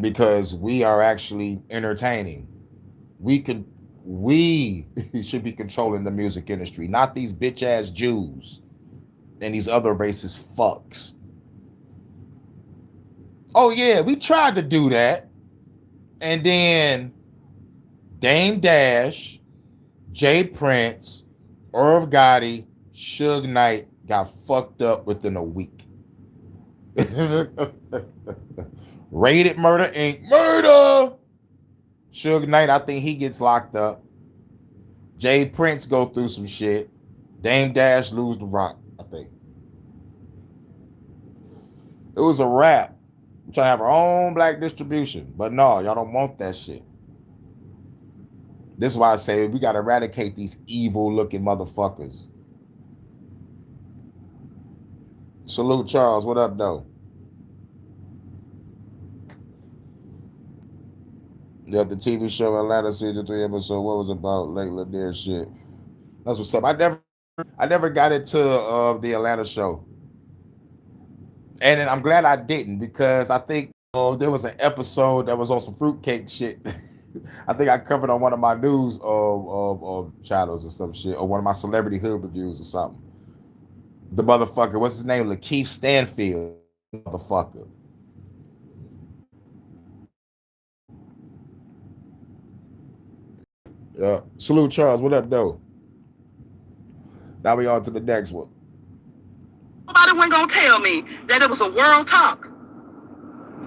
because we are actually entertaining. We should be controlling the music industry, not these bitch ass Jews and these other racist fucks. Oh yeah, we tried to do that. And then Dame Dash, Jay Prince, Irv Gotti, Suge Knight got fucked up within a week. Rated Murder Inc. Murder! Suge Knight, I think he gets locked up. Jay Prince go through some shit. Dame Dash lose the rock, I think. It was a wrap. We're trying to have our own black distribution. But no, y'all don't want that shit. This is why I say we got to eradicate these evil looking motherfuckers. Salute Charles. What up, though? Yeah, the TV show Atlanta season 3 episode. What was it about? Lake Lanier shit. That's what's up. I never got into the Atlanta show. And then I'm glad I didn't, because I think there was an episode that was on some fruitcake shit. I think I covered on one of my news channels or some shit, or one of my celebrity hood reviews or something. The motherfucker, what's his name? Lakeith Stanfield, motherfucker. Yeah. Salute Charles. What up, though? Now we on to the next one. Nobody wasn't gonna tell me that it was a world talk.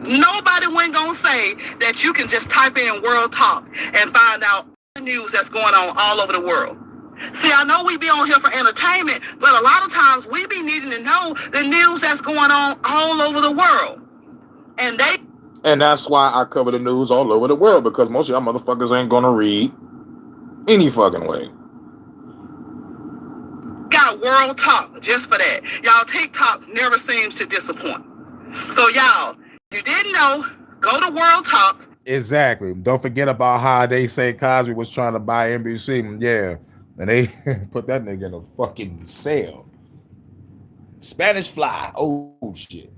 Nobody wasn't gonna say that you can just type in world talk and find out the news that's going on all over the world. See, I know we be on here for entertainment, but a lot of times we be needing to know the news that's going on all over the world. And that's why I cover the news all over the world, because most of y'all motherfuckers ain't gonna read any fucking way. Got world talk just for that. Y'all, TikTok never seems to disappoint. So y'all, you didn't know, go to World Talk. Exactly. Don't forget about how they say Cosby was trying to buy NBC. Yeah. And they put that nigga in a fucking cell. Spanish Fly. Oh, shit.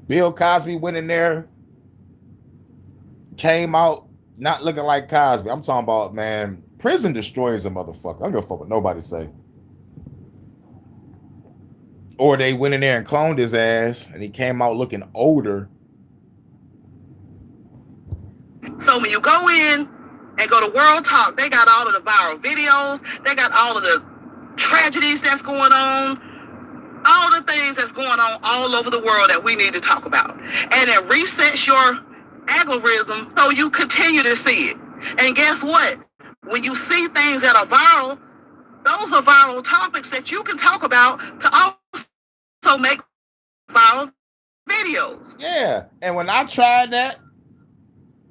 Bill Cosby went in there, came out not looking like Cosby. I'm talking about, man, prison destroys a motherfucker. I don't give a fuck what nobody say. Or they went in there and cloned his ass, and he came out looking older. So when you go in and go to World Talk, they got all of the viral videos. They got all of the tragedies that's going on. All the things that's going on all over the world that we need to talk about. And it resets your algorithm so you continue to see it. And guess what? When you see things that are viral, those are viral topics that you can talk about to also make viral videos. Yeah, and when I tried that,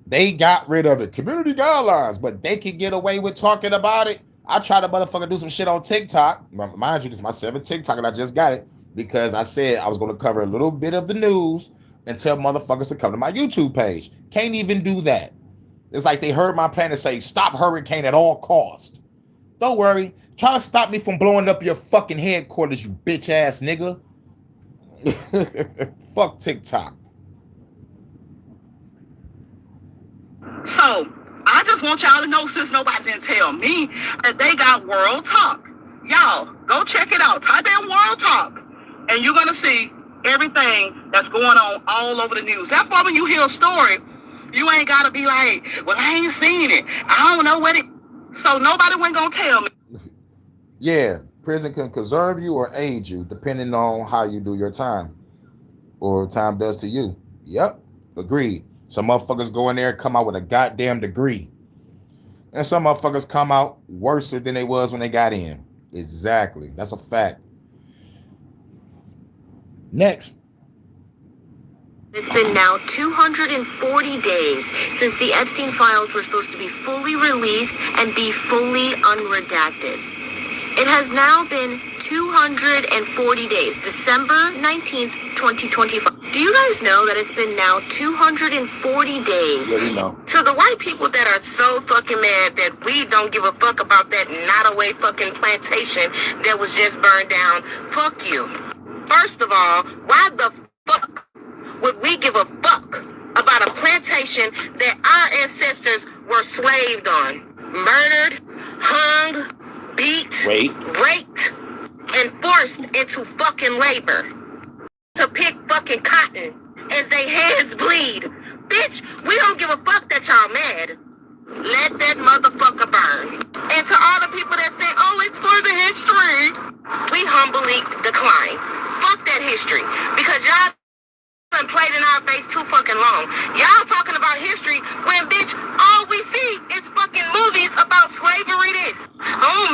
they got rid of it. Community guidelines, but they can get away with talking about it. I tried to motherfucker do some shit on TikTok. Mind you, this is my 7th TikTok, and I just got it because I said I was going to cover a little bit of the news and tell motherfuckers to come to my YouTube page. Can't even do that. It's like they heard my plan and say, stop hurricane at all costs. Don't worry. Try to stop me from blowing up your fucking headquarters, you bitch ass nigga. Fuck TikTok. So, I just want y'all to know, since nobody didn't tell me, that they got World Talk. Y'all, go check it out. Type in World Talk, and you're going to see everything that's going on all over the news. Therefore, when you hear a story, you ain't got to be like, well, I ain't seen it. I don't know what it... So, nobody wasn't going to tell me. Yeah, prison can conserve you or aid you, depending on how you do your time, or time does to you. Yep, agreed. Some motherfuckers go in there and come out with a goddamn degree. And some motherfuckers come out worse than they was when they got in. Exactly. That's a fact. Next. It's been now 240 days since the Epstein files were supposed to be fully released and be fully unredacted. It has now been 240 days, December 19th, 2025. Do you guys know that it's been now 240 days? Yeah, we know. To the white people that are so fucking mad that we don't give a fuck about that Nottoway fucking plantation that was just burned down, fuck you. First of all, why the fuck would we give a fuck about a plantation that our ancestors were slaved on? Murdered, hung, beat, raped, and forced into fucking labor to pick fucking cotton as they hands bleed. Bitch, we don't give a fuck that y'all mad. Let that motherfucker burn. And to all the people that say, oh, it's for the history, we humbly decline. Fuck that history. Because y'all done played in our face too fucking long. Y'all talking about history when, bitch, all we see is fucking movies about slavery this. Oh,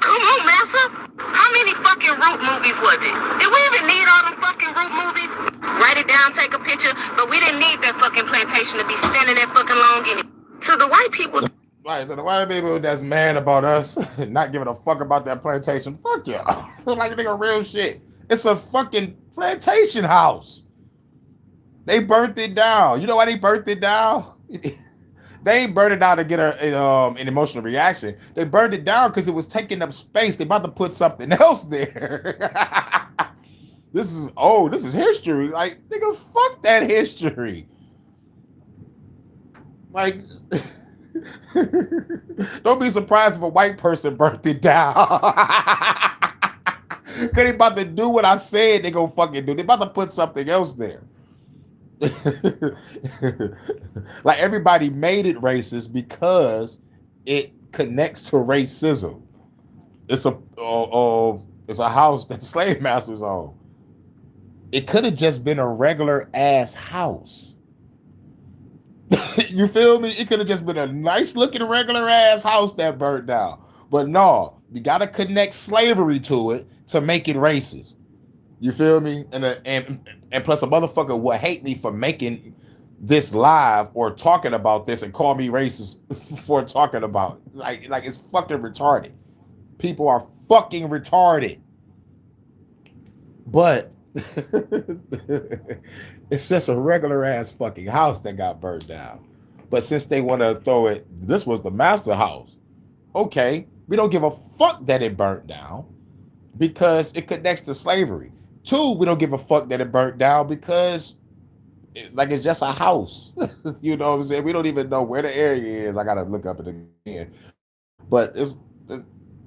come on, massa. How many fucking Root movies was it? Did we even need all them fucking Root movies? Write it down, take a picture, but we didn't need that fucking plantation to be standing that fucking long in it. To the white people. Right, so the white people that's mad about us not giving a fuck about that plantation, fuck y'all. Like, nigga, real shit. It's a fucking plantation house. They burnt it down. You know why they burnt it down? They ain't burned it down to get an emotional reaction. They burned it down because it was taking up space. They about to put something else there. This is history. Like, nigga, fuck that history. Like, don't be surprised if a white person burnt it down. Cause they about to do what I said they gonna fucking do. They about to put something else there. Like, everybody made it racist because it connects to racism. It's a house that the slave masters own. It could have just been a regular ass house. You feel me? It could have just been a nice looking regular ass house that burnt down. But no, you gotta connect slavery to it to make it racist. You feel me? And plus a motherfucker will hate me for making this live or talking about this and call me racist for talking about it. Like it's fucking retarded. People are fucking retarded. But it's just a regular ass fucking house that got burned down. But since they want to throw it, this was the master house. Okay, we don't give a fuck that it burnt down because it connects to slavery. 2, we don't give a fuck that it burnt down because it's just a house. You know what I'm saying? We don't even know where the area is. I gotta look up it again. But nigga,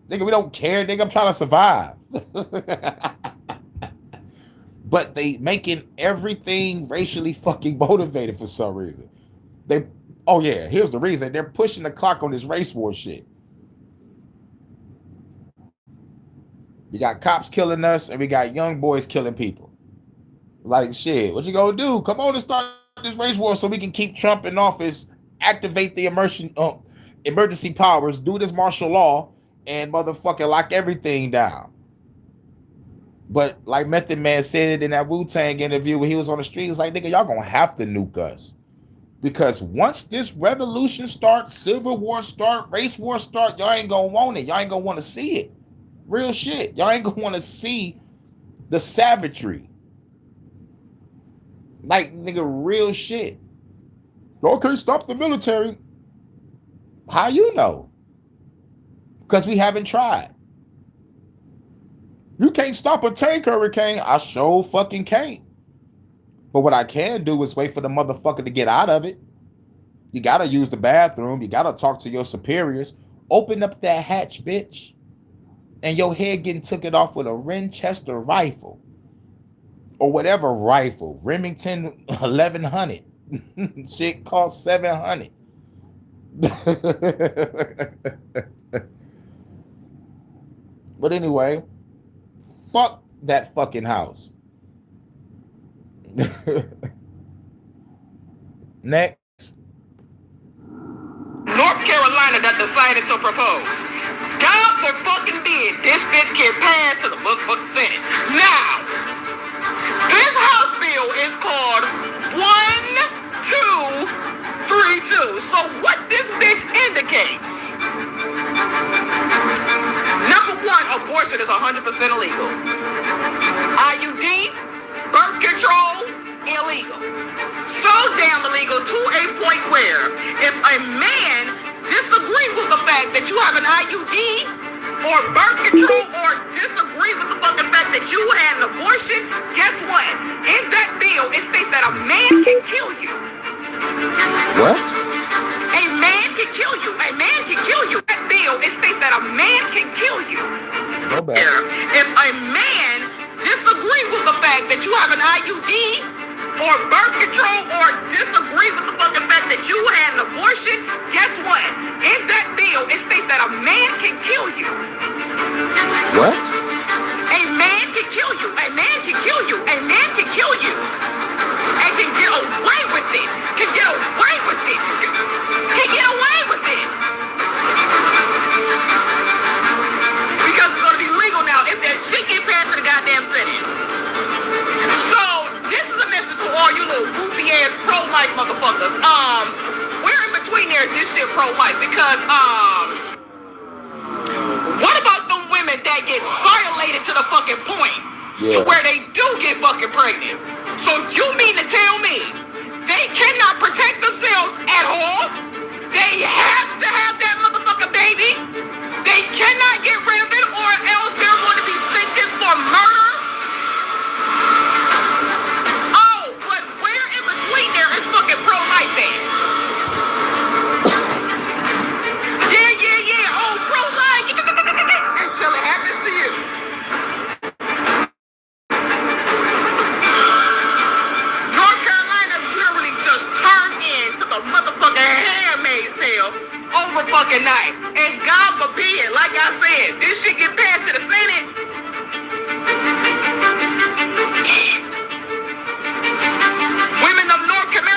we don't care, nigga. I'm trying to survive. But they making everything racially fucking motivated for some reason. Here's the reason. They're pushing the clock on this race war shit. We got cops killing us, and we got young boys killing people. Like, shit, what you gonna do? Come on and start this race war so we can keep Trump in office, activate the emergency powers, do this martial law, and motherfucking lock everything down. But like Method Man said it in that Wu-Tang interview when he was on the street, it's like, nigga, y'all gonna have to nuke us. Because once this revolution starts, civil war start, race war start, y'all ain't gonna want it. Y'all ain't gonna want to see it. Real shit. Y'all ain't gonna want to see the savagery. Like, nigga, real shit. Y'all can't stop the military. How you know? Because we haven't tried. You can't stop a tank hurricane. I sure fucking can't. But what I can do is wait for the motherfucker to get out of it. You gotta use the bathroom. You gotta talk to your superiors. Open up that hatch, bitch. And your head getting took it off with a Winchester rifle. Or whatever rifle. Remington 1100. Shit costs $700. But anyway, fuck that fucking house. Next. North Carolina that decided to propose. God forbid this bitch get passed to the motherfucking Senate. Now, this House bill is called 1232. So what this bitch indicates? Number 1, abortion is 100% illegal. IUD, birth control, illegal. So damn illegal to a point where if a man disagrees with the fact that you have an IUD or birth control or disagree with the fucking fact that you had an abortion, guess what? In that bill, it states that a man can kill you. What? A man can kill you. A man can kill you. That bill, it states that a man can kill you. Go back. If a man disagrees with the fact that you have an IUD or birth control or disagree with the fucking fact that you had an abortion, guess what? In that bill, it states that a man can kill you. What? A man can kill you. A man can kill you. A man can kill you. And can get away with it. Can get away with it. Can get away with it. Because it's going to be legal now if that shit get passed to the goddamn Senate. So, this is a message to all you little goofy ass pro-life motherfuckers. Where in between there is this shit pro-life? Because, what about them women that get violated to the fucking point to where they do get fucking pregnant? So you mean to tell me they cannot protect themselves at all? They have to have that motherfucking baby? They cannot get rid of it or else they're going to be sentenced for murder? Oh, but where in between there is fucking pro-life then? Yeah. Oh, pro-life. Until it happens to you. North Carolina literally just turned into the motherfucking Handmaid's Tale overnight. And God forbid, like I said, this shit get passed to the Senate. Women of North Carolina.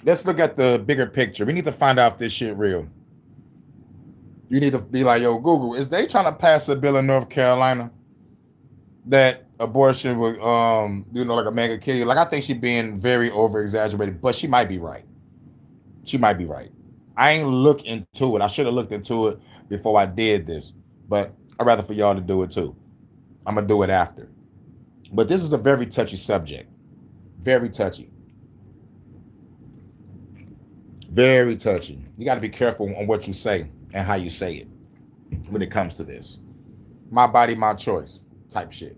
Let's look at the bigger picture. We need to find out if this shit real. You need to be like, yo, Google, is they trying to pass a bill in North Carolina that abortion would, like a man could kill you? Like, I think she's being very over-exaggerated, but she might be right. She might be right. I ain't looked into it. I should have looked into it before I did this, but I'd rather for y'all to do it too. I'm going to do it after. But this is a very touchy subject. Very touchy. Very touchy. You got to be careful on what you say and how you say it when it comes to this. My body, my choice type shit.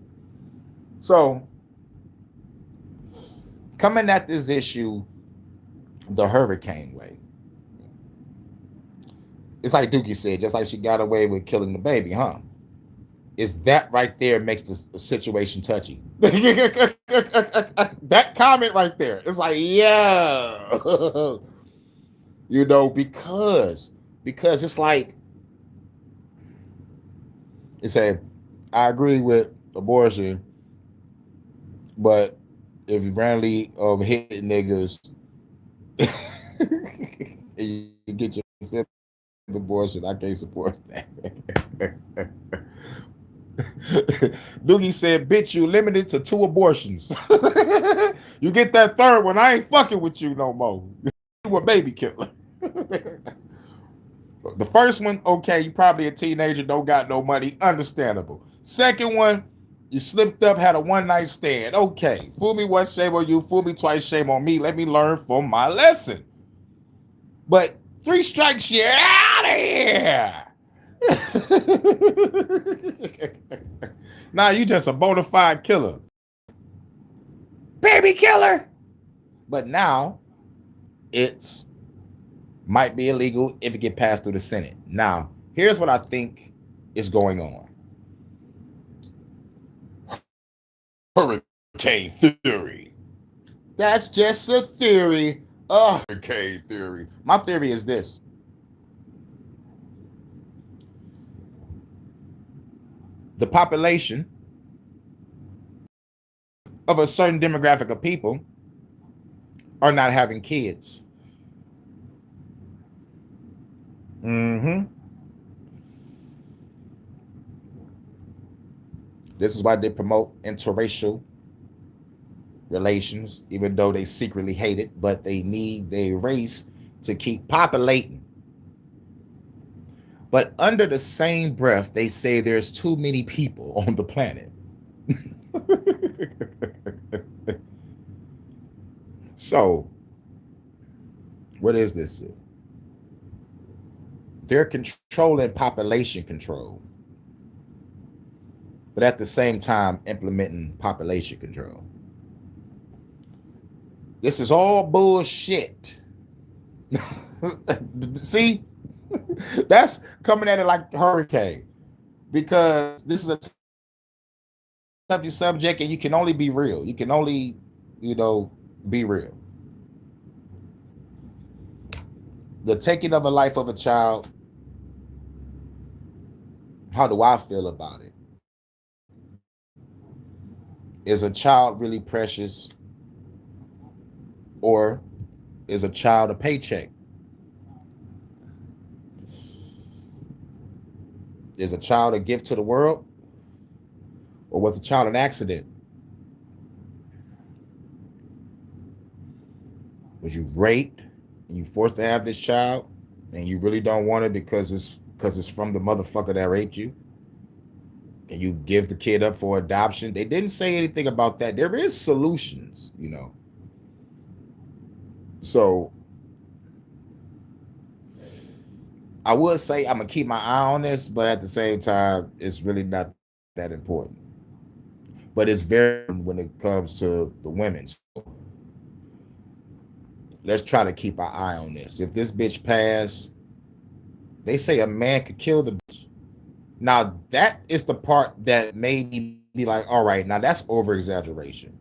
So, coming at this issue the hurricane way. It's like Dookie said, just like she got away with killing the baby, huh? Is that right there makes the situation touchy? That comment right there. It's like, yeah. Because it's like, it said, I agree with abortion, but if you randomly hit niggas and you get your fifth abortion, I can't support that. Doogie said, bitch, you limited to 2 abortions. You get that third one, I ain't fucking with you no more. You a baby killer. The first one, okay, you probably a teenager, don't got no money, understandable. Second one, you slipped up, had a one-night stand. Okay, fool me once, shame on you. Fool me twice, shame on me. Let me learn from my lesson. But 3 strikes, you're out of here. Nah, you just a bona fide killer. Baby killer. But now, it's might be illegal if it get passed through the Senate. Now, here's what I think is going on. Hurricane theory. That's just a theory. A hurricane theory. My theory is this. The population of a certain demographic of people are not having kids. This is why they promote interracial relations, even though they secretly hate it, but they need their race to keep populating. But under the same breath, they say there's too many people on the planet. So, what is this? They're controlling population control, but at the same time implementing population control. This is all bullshit. See? That's coming at it like a hurricane, because this is a touchy subject and you can only be real. You can only, be real. The taking of a life of a child, how do I feel about it? Is a child really precious, or is a child a paycheck? Is a child a gift to the world, or was a child an accident? Was you raped and you forced to have this child, and you really don't want it because it's from the motherfucker that raped you? And you give the kid up for adoption? They didn't say anything about that. There is solutions, So I would say I'm gonna keep my eye on this, but at the same time, it's really not that important. But it's very when it comes to the women. So let's try to keep our eye on this. If this bitch passed, they say a man could kill the bitch. Now that is the part that made me be like, all right, now that's over exaggeration.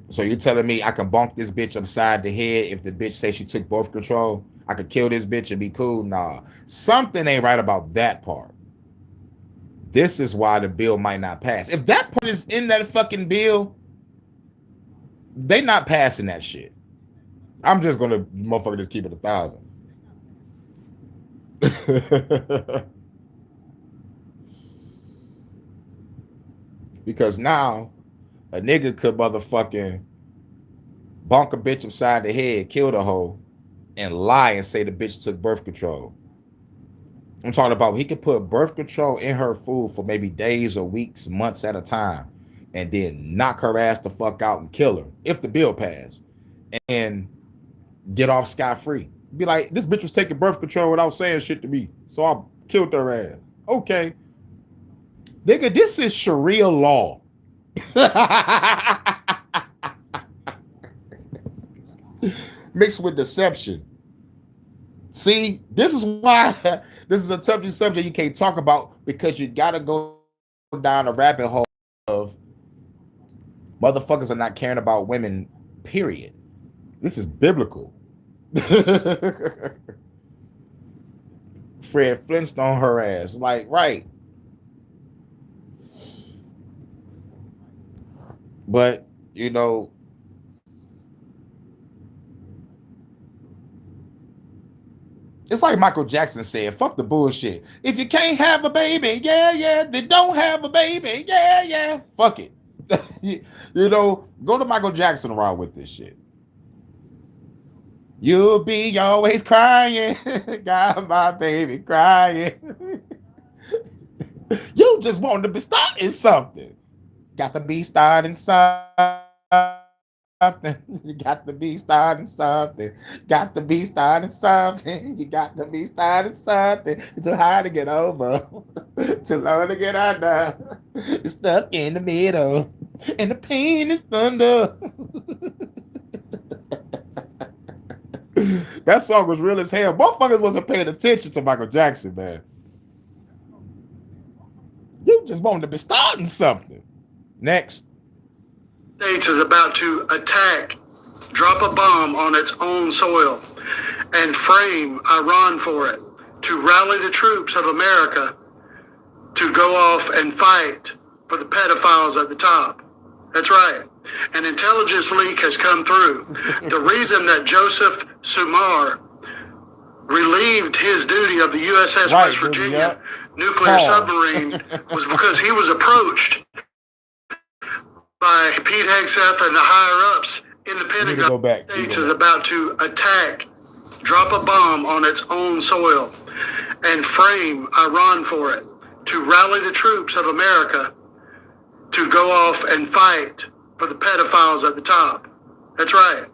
So you're telling me I can bonk this bitch upside the head if the bitch say she took birth control? I could kill this bitch and be cool? Nah, something ain't right about that part. This is why the bill might not pass. If that part is in that fucking bill, they not passing that shit. I'm just gonna motherfucker just keep it 1,000. Because now a nigga could motherfucking bonk a bitch upside the head, kill the hoe, and lie and say the bitch took birth control. I'm talking about he could put birth control in her food for maybe days or weeks, months at a time, and then knock her ass the fuck out and kill her if the bill passed, and get off scot-free. Be like, this bitch was taking birth control without saying shit to me, so I killed her ass. Okay. Nigga, this is Sharia law. Mixed with deception. See, this is why this is a touchy subject you can't talk about, because you gotta go down a rabbit hole of motherfuckers are not caring about women, period. This is biblical. Fred Flintstone her ass. Like, right. But, it's like Michael Jackson said, fuck the bullshit. If you can't have a baby, then don't have a baby. Fuck it. Go to Michael Jackson around with this shit. You'll be always crying. Got my baby crying. You just want to be starting something. Got to be starting something. You got to be starting something. Got to be starting something. You got to be starting something. It's too hard to get over. Too long to get under. You're stuck in the middle. And the pain is thunder. That song was real as hell. Motherfuckers wasn't paying attention to Michael Jackson, man. You just wanted to be starting something. Next. States is about to attack, drop a bomb on its own soil, and frame Iran for it, to rally the troops of America to go off and fight for the pedophiles at the top. That's right. An intelligence leak has come through. The reason that Joseph Sumar relieved his duty of the USS West Virginia nuclear submarine was because he was approached by Pete Hegseth and the higher-ups in the Pentagon. States is about to attack, drop a bomb on its own soil, and frame Iran for it, to rally the troops of America to go off and fight for the pedophiles at the top. That's right.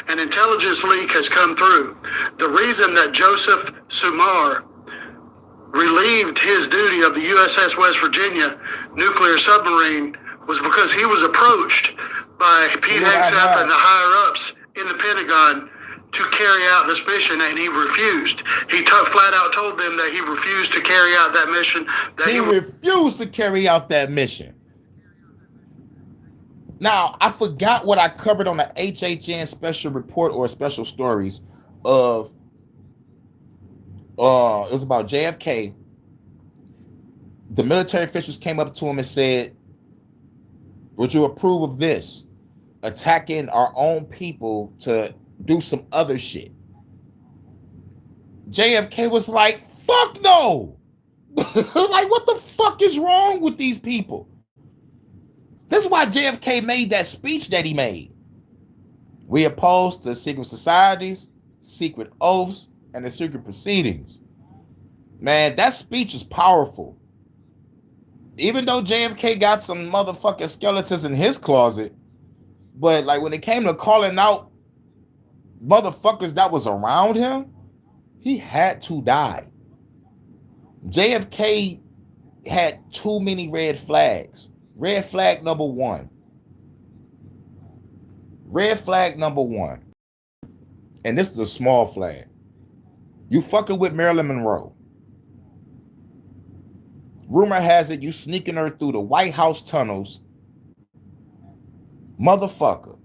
An intelligence leak has come through. The reason that Joseph Sumar relieved his duty of the USS West Virginia nuclear submarine was because he was approached by Pete Hegseth and the higher-ups in the Pentagon to carry out this mission, and he refused. He flat out told them that he refused to carry out that mission. That he refused to carry out that mission. Now, I forgot what I covered on the HHN Special Report or Special Stories of, it was about JFK. The military officials came up to him and said, would you approve of this? Attacking our own people to do some other shit. JFK was like, fuck no. Like, what the fuck is wrong with these people? This is why JFK made that speech that he made. We oppose the secret societies, secret oaths, and the secret proceedings. Man, that speech is powerful. Even though JFK got some motherfucking skeletons in his closet, but like when it came to calling out motherfuckers that was around him, he had to die. JFK had too many red flags. Red flag number one. Red flag number one. And this is a small flag. You fucking with Marilyn Monroe. Rumor has it you sneaking her through the White House tunnels. Motherfucker.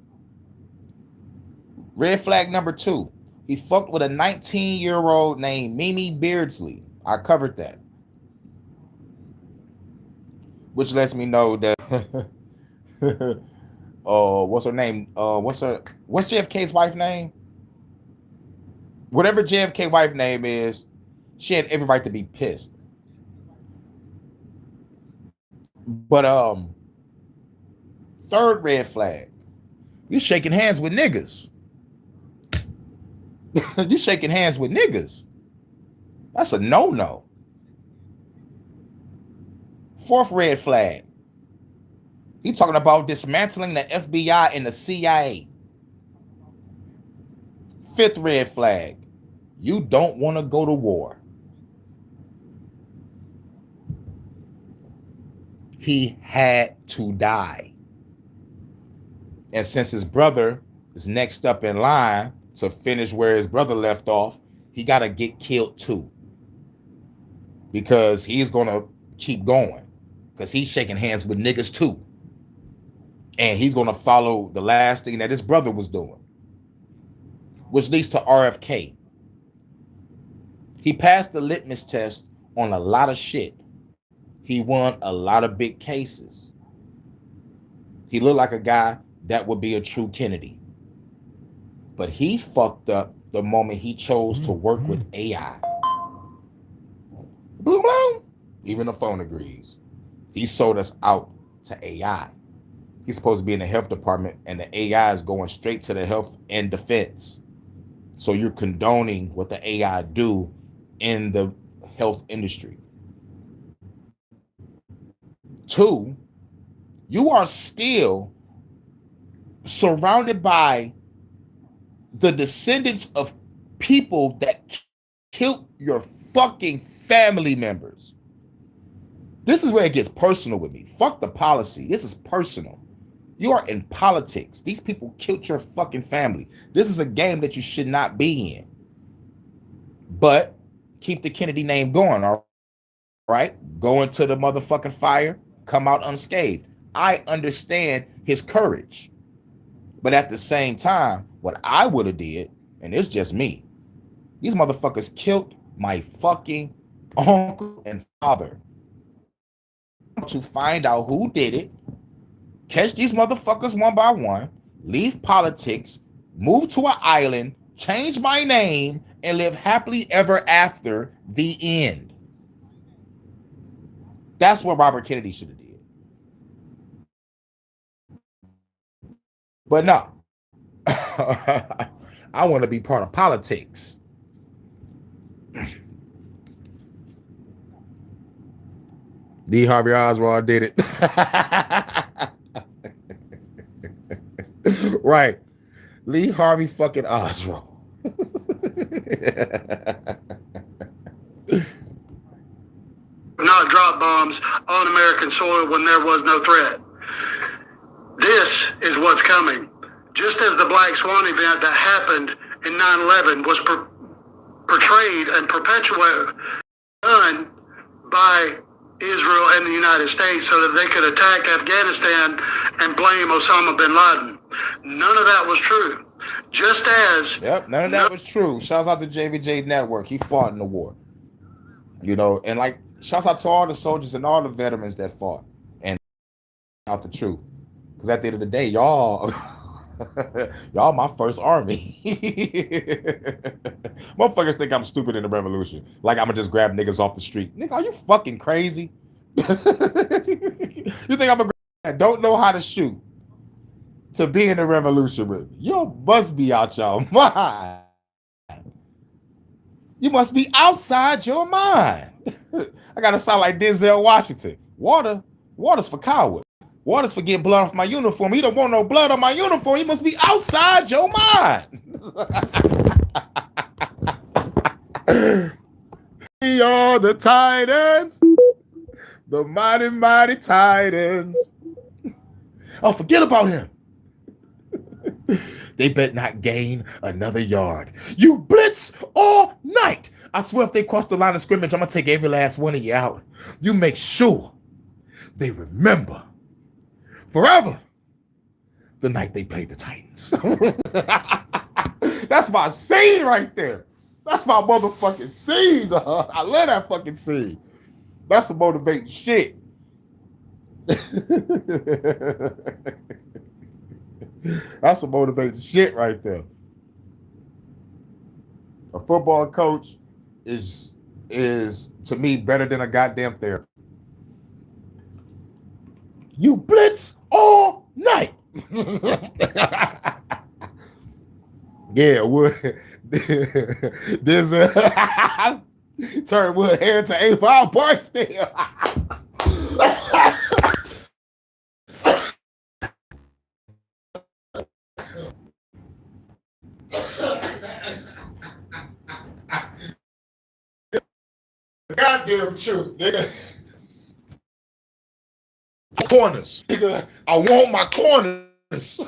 Red flag number two. He fucked with a 19-year-old named Mimi Beardsley. I covered that. Which lets me know that what's her name? What's JFK's wife name? Whatever JFK wife name is, she had every right to be pissed. But third red flag. You shaking hands with niggas. You shaking hands with niggas. That's a no-no. Fourth red flag. He talking about dismantling the FBI and the CIA. Fifth red flag. You don't want to go to war. He had to die. And since his brother is next up in line to finish where his brother left off, he got to get killed too. Because he's going to keep going. Because he's shaking hands with niggas too. And he's going to follow the last thing that his brother was doing. Which leads to RFK. He passed the litmus test on a lot of shit. He won a lot of big cases. He looked like a guy that would be a true Kennedy. But he fucked up the moment he chose to work with AI. Boom, boom. Even the phone agrees. He sold us out to AI. He's supposed to be in the health department, and the AI is going straight to the health and defense. So you're condoning what the AI do in the health industry. Two, you are still surrounded by the descendants of people that killed your fucking family members. This is where it gets personal with me. Fuck the policy. This is personal. You are in politics. These people killed your fucking family. This is a game that you should not be in. But keep the Kennedy name going, all right? Go into the motherfucking fire, come out unscathed. I understand his courage. But at the same time, what I would have did, and it's just me, these motherfuckers killed my fucking uncle and father. To find out who did it, catch these motherfuckers one by one, leave politics, move to an island, change my name, and live happily ever after. The end. That's what Robert Kennedy should have did. But no. I want to be part of politics. Lee Harvey Oswald did it. Right. Lee Harvey fucking Oswald. Not drop bombs on American soil when there was no threat. This is what's coming. Just as the Black Swan event that happened in 9/11 was portrayed and perpetuated, done by Israel and the United States so that they could attack Afghanistan and blame Osama bin Laden. None of that was true. Just as... Yep, none of that was true. Shouts out to JVJ Network. He fought in the war. You know, and like, shouts out to all the soldiers and all the veterans that fought and out the truth. Because at the end of the day, y'all... y'all my first army. Motherfuckers think I'm stupid in the revolution. Like I'm gonna just grab niggas off the street. Nigga, are you fucking crazy? You think I'm a that don't know how to shoot to be in the revolution with me? You must be out your mind. You must be outside your mind. I gotta sound like Denzel Washington. Water's for cowards. Water's for getting blood off my uniform. He don't want no blood on my uniform. He must be outside your mind. We are the Titans. The mighty, mighty Titans. Oh, forget about him. They bet not gain another yard. You blitz all night. I swear if they cross the line of scrimmage, I'm going to take every last one of you out. You make sure they remember forever the night they played the Titans. That's my scene right there. That's my motherfucking scene, dog. I love that fucking scene. That's some motivating shit. That's some motivating shit right there. A football coach is to me better than a goddamn therapist. You blitz all night. Yeah, Wood. There's a turn Wood hair to A5 Barksdale. Goddamn truth, nigga. Corners, nigga. I want my corners.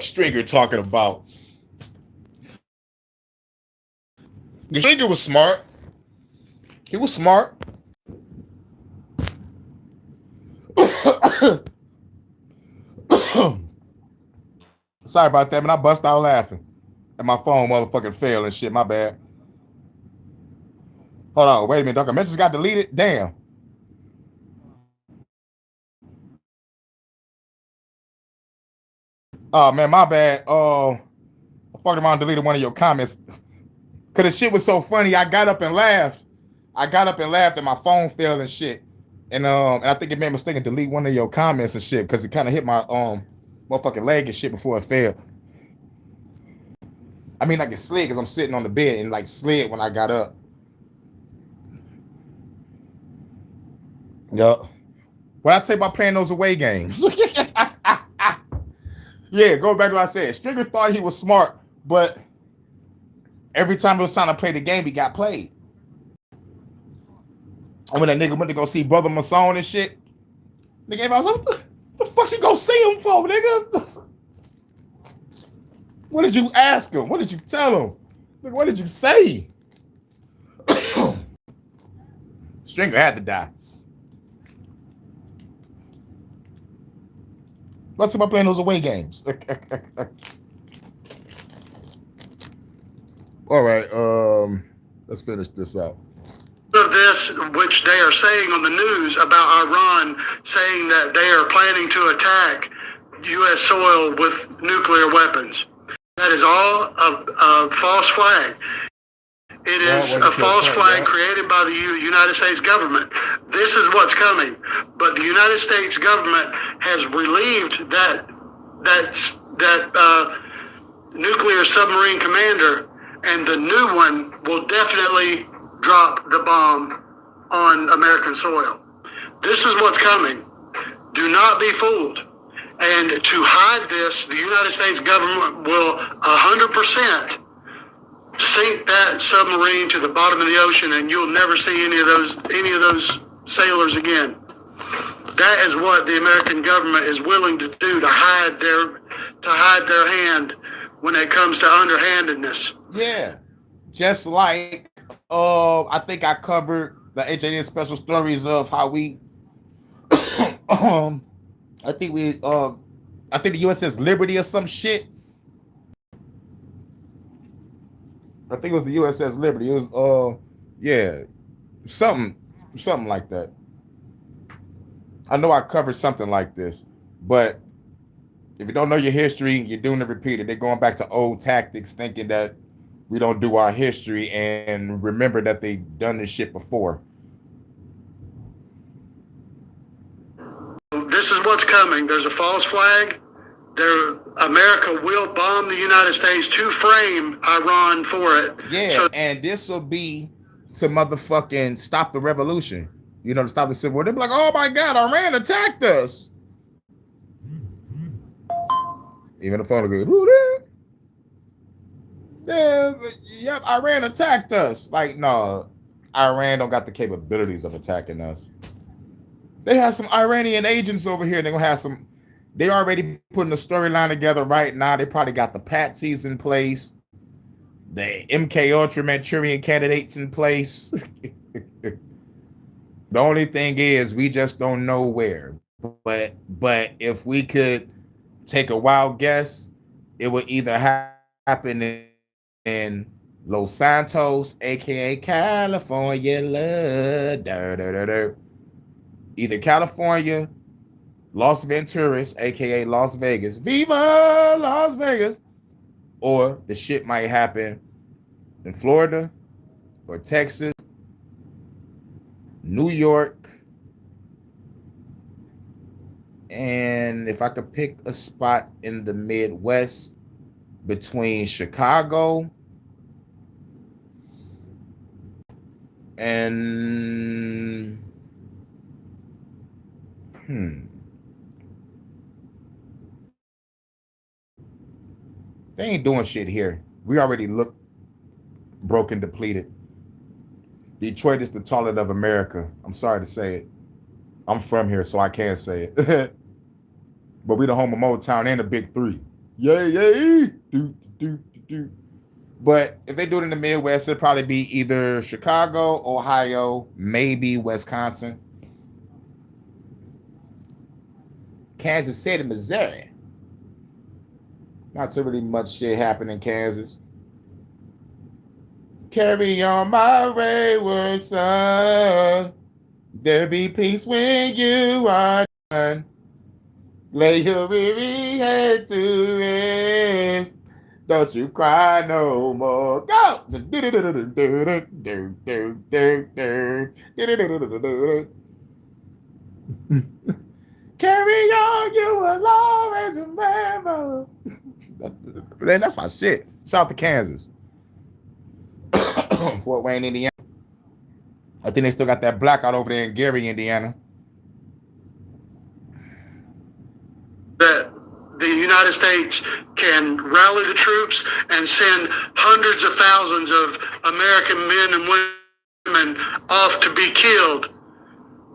Stringer talking about. Stringer was smart. He was smart. Sorry about that, man. I bust out laughing. And my phone motherfucking failed and shit. My bad. Hold on. Wait a minute. Dog. A message got deleted? Damn. Oh, man. My bad. I fucked around and deleted one of your comments. Because the shit was so funny. I got up and laughed. And my phone failed and shit. And I think it made a mistake and delete one of your comments and shit because it kind of hit my motherfucking leg and shit before it failed. I mean, like it slid because I'm sitting on the bed and like slid when I got up. Yup. What I say about playing those away games? Yeah, go back to what I said. Stringer thought he was smart, but every time it was time to play the game, he got played. And when that nigga went to go see Brother Mason and shit, nigga, I was like, what the fuck you go see him for, nigga? What did you ask him? What did you tell him? What did you say? Stringer had to die. Let's see about playing those away games. All right, let's finish this out. Of this, which they are saying on the news about Iran, saying that they are planning to attack U.S. soil with nuclear weapons. That is all a false flag. It is a false flag created by the United States government. This is what's coming. But the United States government has relieved that nuclear submarine commander, and the new one will definitely drop the bomb on American soil. This is what's coming. Do not be fooled. And to hide this, the United States government will 100% sink that submarine to the bottom of the ocean, and you'll never see any of those sailors again. That is what the American government is willing to do to hide their hand when it comes to underhandedness. Yeah, just like I think I covered the HHN special stories of how we I think the USS Liberty or some shit. I think it was the USS Liberty. It was yeah, something like that. I know I covered something like this, but if you don't know your history, you're doing it repeated. They're going back to old tactics, thinking that we don't do our history and remember that they've done this shit before. This is what's coming. There's a false flag. America will bomb the United States to frame Iran for it. Yeah, and this will be to motherfucking stop the revolution. You know, to stop the civil war. They'll be like, oh my God, Iran attacked us. Even the phone will go, yep, Iran attacked us. Like, no, Iran don't got the capabilities of attacking us. They have some Iranian agents over here. They're gonna have some. They already putting the storyline together right now. They probably got the patsies in place, the MK Ultra Manchurian candidates in place. The only thing is, we just don't know where. But if we could take a wild guess, it would either happen in Los Santos, aka California, either California, Las Venturas, aka Las Vegas, Viva Las Vegas, or the shit might happen in Florida or Texas, New York, and if I could pick a spot in the Midwest between Chicago and they ain't doing shit here. We already look broken, depleted. Detroit is the toilet of America. I'm sorry to say it. I'm from here, so I can't say it. But we the home of Motown and the Big Three. Yay. But if they do it in the Midwest, it'll probably be either Chicago, Ohio, maybe Wisconsin, Kansas City, Missouri. Not so really much shit happen in Kansas. Carry on my wayward son. There be peace when you are done. Lay your weary head to rest. Don't you cry no more. Go! Carry on, you will always remember. Man, that's my shit. Shout out to Kansas. Fort Wayne, Indiana. I think they still got that blackout over there in Gary, Indiana. That the United States can rally the troops and send hundreds of thousands of American men and women off to be killed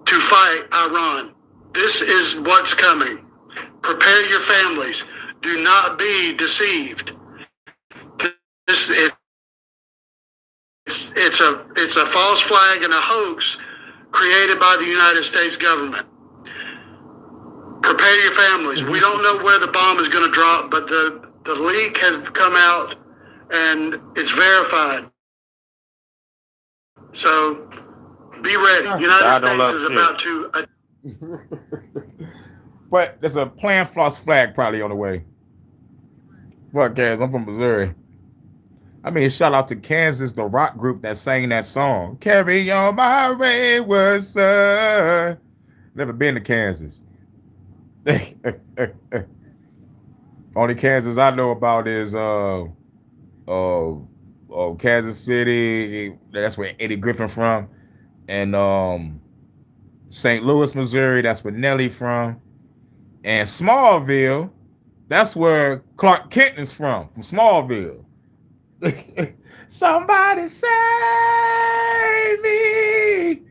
to fight Iran. This is what's coming. Prepare your families. Do not be deceived. It's a false flag and a hoax created by the United States government. Prepare your families. We don't know where the bomb is going to drop, but the leak has come out and it's verified. So be ready. United States is about to. But there's a planned false flag probably on the way. Fuck Kansas, I'm from Missouri. I mean, shout out to Kansas, the rock group that sang that song. Carry on my wayward son. Never been to Kansas. Only Kansas I know about is Kansas City. That's where Eddie Griffin from, and St. Louis, Missouri. That's where Nelly from, and Smallville. That's where Clark Kent is from Smallville. Somebody save me.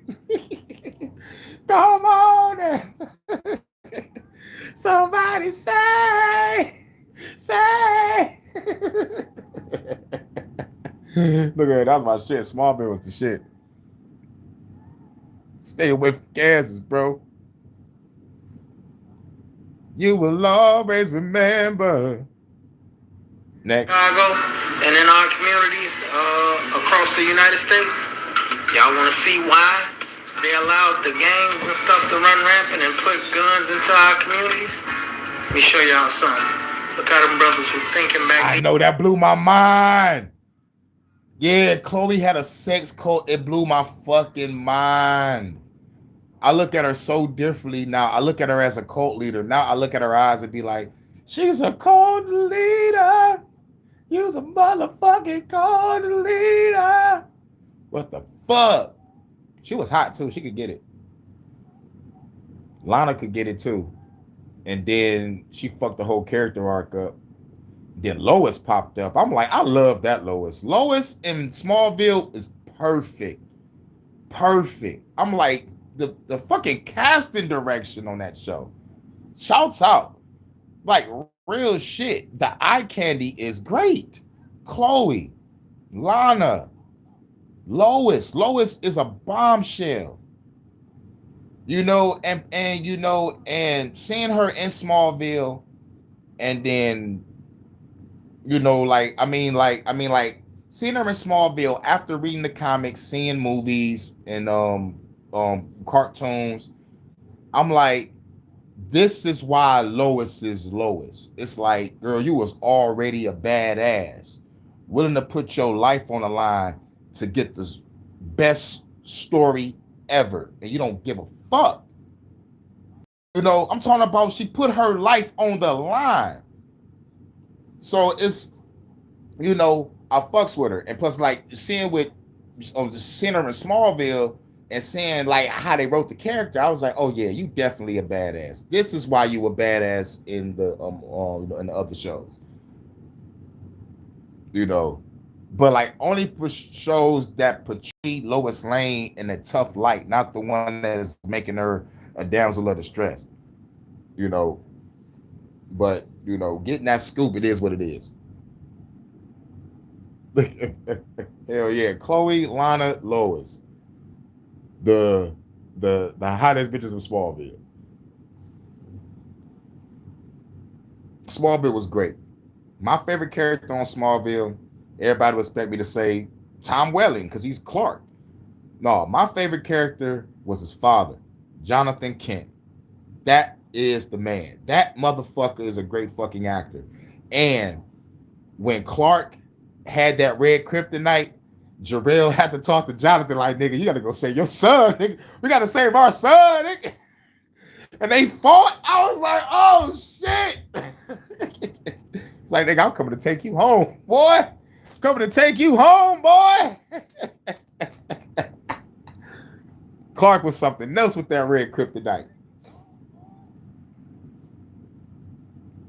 Come on. Somebody say. Look at that. That was my shit. Smallville was the shit. Stay away from Kansas, bro. You will always remember. Next. Chicago and in our communities across the United States. Y'all want to see why they allowed the gangs and stuff to run rampant and put guns into our communities? Let me show y'all something. Look how them brothers were thinking back. I know, that blew my mind. Yeah, Chloe had a sex cult. It blew my fucking mind. I look at her so differently now. I look at her as a cult leader. Now I look at her eyes and be like, she's a cult leader. You's a motherfucking cult leader. What the fuck? She was hot too. She could get it. Lana could get it too. And then she fucked the whole character arc up. Then Lois popped up. I'm like, I love that Lois. Lois in Smallville is perfect. Perfect. I'm like, the fucking casting direction on that show. Shouts out. Like, real shit. The eye candy is great. Chloe, Lana, Lois. Lois is a bombshell. You know, and you know, and seeing her in Smallville, and then, you know, like seeing her in Smallville after reading the comics, seeing movies and cartoons, I'm like, this is why Lois is Lois. It's like, girl, you was already a badass, willing to put your life on the line to get the best story ever, and you don't give a fuck. You know, I'm talking about she put her life on the line. So it's, you know, I fucks with her. And plus, like, seeing her in Smallville and seeing like how they wrote the character, I was like, oh yeah, you definitely a badass. This is why you were badass in the other shows. You know, but like only shows that portray Lois Lane in a tough light, not the one that's making her a damsel of distress. You know, but you know, getting that scoop, it is what it is. Hell yeah, Chloe, Lana, Lois, the hottest bitches of Smallville. Smallville was great. My favorite character on Smallville, everybody would expect me to say Tom Welling because he's Clark. No, my favorite character was his father, Jonathan Kent. That is the man. That motherfucker is a great fucking actor. And when Clark had that red kryptonite, Jarrell had to talk to Jonathan like, nigga, you gotta go save your son, nigga. We gotta save our son, nigga. And they fought. I was like, oh shit. It's like, nigga, I'm coming to take you home, boy. Coming to take you home, boy. Clark was something else with that red kryptonite.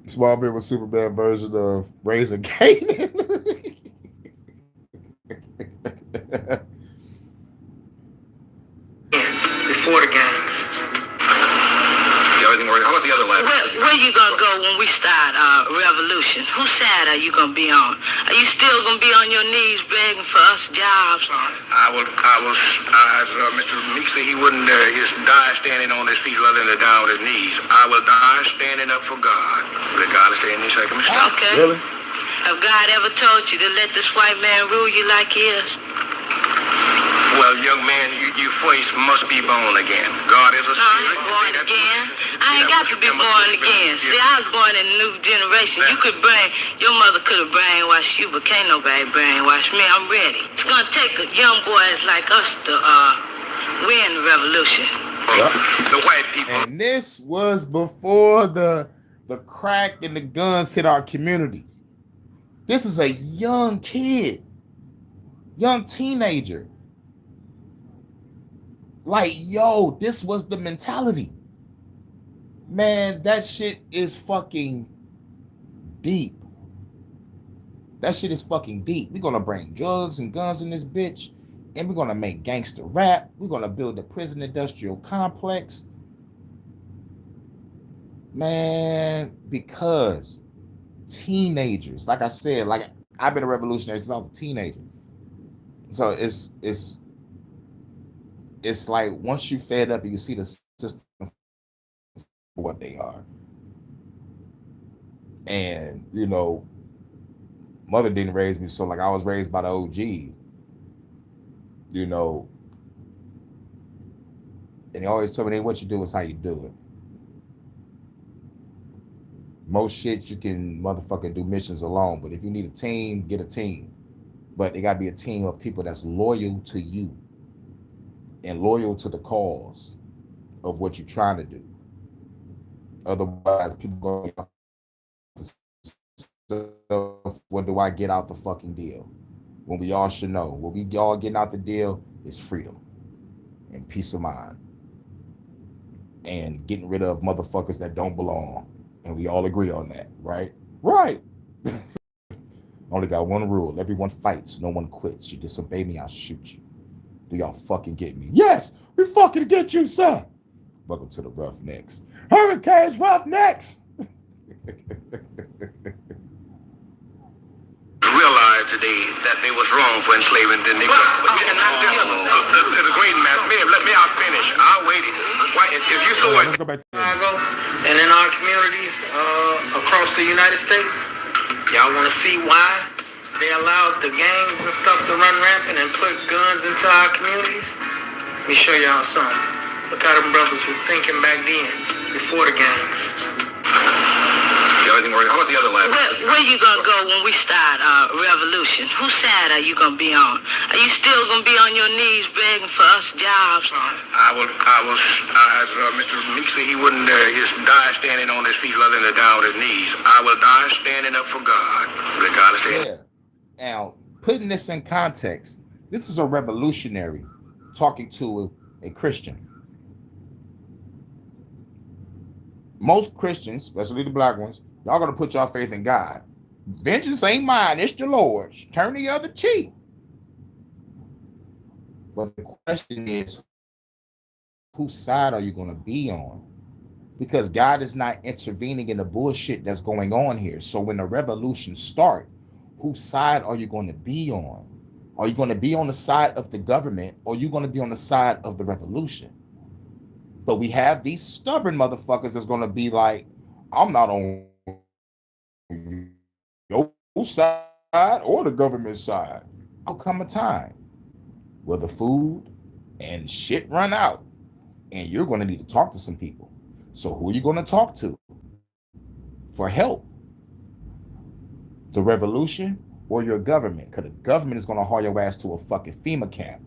Smallville was Superman version of Razor Kanan. Before the gangs. How about the other lab? Where you gonna go when we start revolution? Whose side are you gonna be on? Are you still gonna be on your knees begging for us jobs? I will. As Mr. Meek said, he wouldn't just die standing on his feet rather than down on his knees. I will die standing up for God. Let God stay in his second mistake. Okay. Really? Have God ever told you to let this white man rule you like he is? Well, young man, you first must be born again. God is a spirit. Born again? I ain't got to be born again. See, I was born in a new generation. Your mother could have brainwashed you, but can't nobody brainwash me. I'm ready. It's gonna take young boys like us to win the revolution. The white people. And this was before the crack and the guns hit our community. This is a young kid. young teenager. Like, yo, this was the mentality. Man, that shit is fucking deep. That shit is fucking deep. We're gonna bring drugs and guns in this bitch, and we're gonna make gangster rap. We're gonna build a prison industrial complex. Man, because teenagers, like I said, like I've been a revolutionary since I was a teenager. So it's like once you fed up and you see the system for what they are. And you know, mother didn't raise me, so like I was raised by the OGs. You know, and they always told me, hey, what you do is how you do it. Most shit you can motherfucking do missions alone, but if you need a team, get a team. But it gotta be a team of people that's loyal to you and loyal to the cause of what you're trying to do. Otherwise, people go, what do I get out the fucking deal? When we all should know, what we all getting out the deal is freedom and peace of mind and getting rid of motherfuckers that don't belong. And we all agree on that, right? Right. Only got one rule. Everyone fights. No one quits. You disobey me, I'll shoot you. Do y'all fucking get me? Yes, we fucking get you, sir. Welcome to the Roughnecks. Hurricanes, Roughnecks. Realized today that they was wrong for enslaving the Negro. The great mass. Let me out finish. I'll wait. If you saw it. Let's go back to Chicago and in our communities across the United States, y'all want to see why they allowed the gangs and stuff to run rampant and put guns into our communities? Let me show y'all something. Look how them brothers were thinking back then, before the gangs. How about the other lab? Where you gonna go when we start our revolution? Whose side are you gonna be on? Are you still gonna be on your knees begging for us jobs? I will. As Mr. Meek said, he wouldn't just die standing on his feet rather than down on his knees. I will die standing up for God. Let God stand. Yeah. Now, putting this in context, this is a revolutionary talking to a Christian. Most Christians, especially the black ones, y'all gonna put y'all faith in God. Vengeance ain't mine, it's the Lord's. Turn the other cheek. But the question is, whose side are you gonna be on? Because God is not intervening in the bullshit that's going on here. So when the revolution starts, whose side are you going to be on? Are you going to be on the side of the government, or are you going to be on the side of the revolution? But we have these stubborn motherfuckers that's going to be like, I'm not on your side or the government side. There'll come a time where the food and shit run out, and you're going to need to talk to some people. So who are you going to talk to for help? The revolution or your government? Because the government is going to haul your ass to a fucking FEMA camp.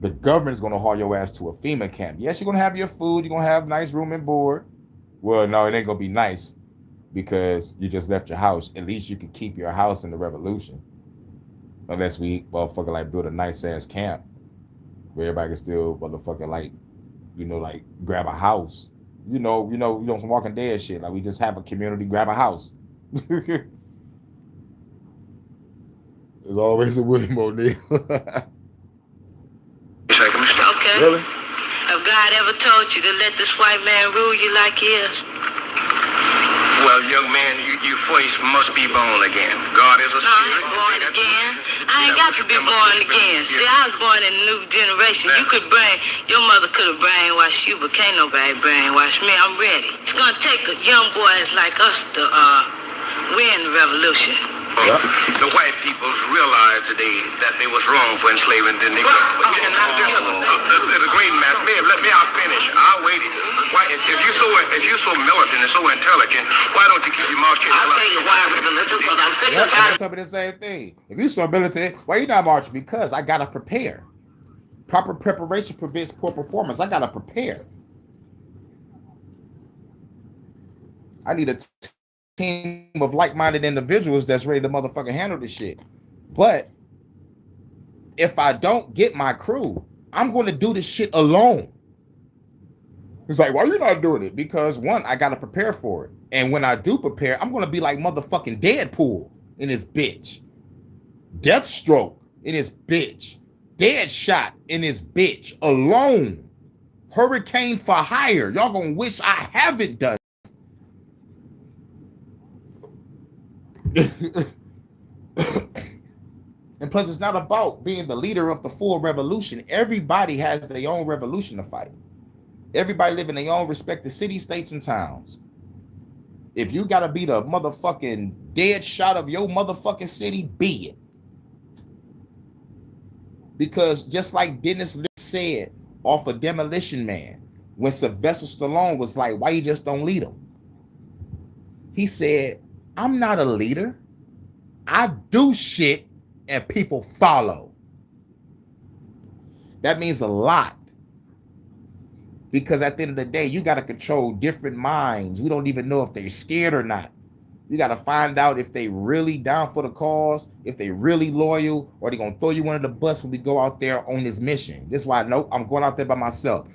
The government is going to haul your ass to a FEMA camp. Yes, you're going to have your food. You're going to have nice room and board. Well, no, it ain't going to be nice because you just left your house. At least you can keep your house in the revolution. Unless we motherfucker like build a nice ass camp where everybody can still motherfucker like, you know, like grab a house. You know, some Walking Dead shit. Like we just have a community, grab a house. There's always a William O'Neill. Okay. Really? Have God ever told you to let this white man rule you like he is? Well, young man, you first must be born again. God is a No, I spirit. ain't born again. I ain't got to be born again. See, I was born in a new generation. Your mother could have brainwashed you, but can't nobody brainwash me. I'm ready. It's gonna take young boys like us to win the revolution. The white peoples realized today that they was wrong for enslaving the Negro. The great mass. Let me out finish. I'll wait. Why, if you're so militant and so intelligent, why don't you keep your mouth shut? I'll tell you why I'm religious, because I'm sick and tired. Tell me the same thing. If you're so militant, why you not marching? Because I gotta prepare. Proper preparation prevents poor performance. I gotta prepare. I need a team of like-minded individuals that's ready to motherfucking handle this shit. But if I don't get my crew, I'm going to do this shit alone. It's like, why are you not doing it? Because one, I got to prepare for it. And when I do prepare, I'm going to be like motherfucking Deadpool in this bitch. Deathstroke in this bitch. Deadshot in this bitch. Alone. Hurricane for hire. Y'all going to wish I haven't done it. And plus, it's not about being the leader of the full revolution. Everybody has their own revolution to fight. Everybody live in their own respective cities, states, and towns. If you gotta be the motherfucking dead shot of your motherfucking city, be it. Because just like Dennis said off of Demolition Man, when Sylvester Stallone was like, why you just don't lead them? He said, I'm not a leader. I do shit and people follow. That means a lot. Because at the end of the day, you got to control different minds. We don't even know if they're scared or not. You got to find out if they really down for the cause, if they really loyal, or they going to throw you under the bus when we go out there on this mission. This is why, nope, I'm going out there by myself.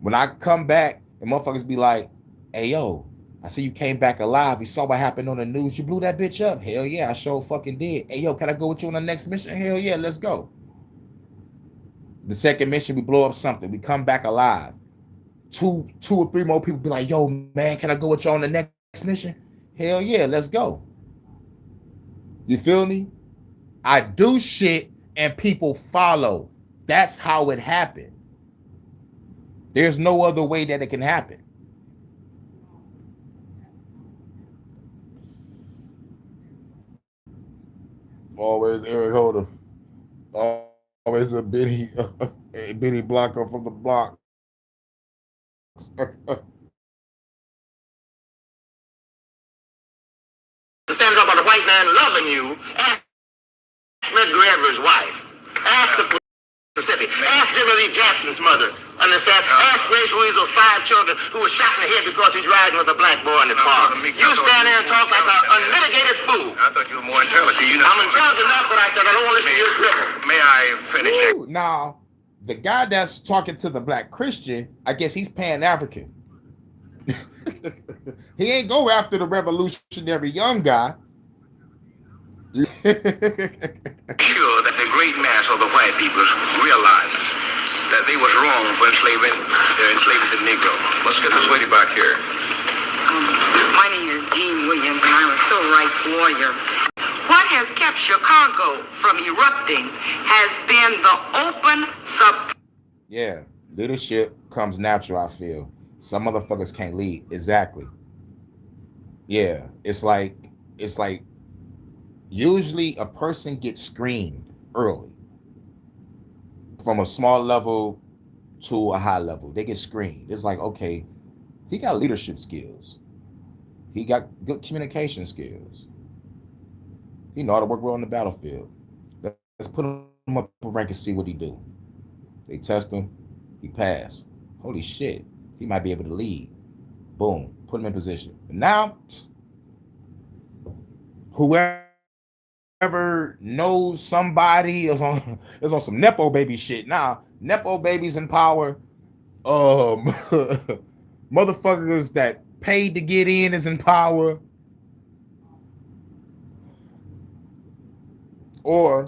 When I come back, the motherfuckers be like, hey, yo, I see you came back alive. You saw what happened on the news. You blew that bitch up. Hell yeah, I sure fucking did. Hey, yo, can I go with you on the next mission? Hell yeah, let's go. The second mission, we blow up something. We come back alive. Two or three more people be like, yo, man, can I go with you on the next mission? Hell yeah, let's go. You feel me? I do shit and people follow. That's how it happened. There's no other way that it can happen. Always Eric Holder. Always a bitty blocker from the block. Stands up about a white man loving you. Ask Medgar Evers' wife. Ask the Mississippi. Ask Jimmy Lee Jackson's mother. Understand? Ask Grace Louise of 5 children who was shot in the head because he's riding with a black boy in the car. You stand there and talk like an unmitigated fool. I thought you were more intelligent. You know, I'm intelligent enough, but I don't want to listen to your dribble. May I finish that? Now, the guy that's talking to the black Christian, I guess he's Pan-African. He ain't go after the revolutionary young guy. Sure that the great mass of the white people realizes that they was wrong for enslaving the Negro. Let's get this lady back here. My name is Jean Williams, and I'm a civil rights warrior. What has kept Chicago from erupting has been the open Yeah, leadership comes natural, I feel. Some motherfuckers can't lead. Exactly. Yeah, it's like usually a person gets screened early from a small level to a high level. They get screened. It's like, okay, he got leadership skills. He got good communication skills. He know how to work well on the battlefield. Let's put him up a rank and see what he do. They test him. He passed. Holy shit. He might be able to lead. Boom. Put him in position. But now, whoever knows somebody is on some Nepo baby shit. Now, Nepo babies in power. Motherfuckers that paid to get in is in power. Or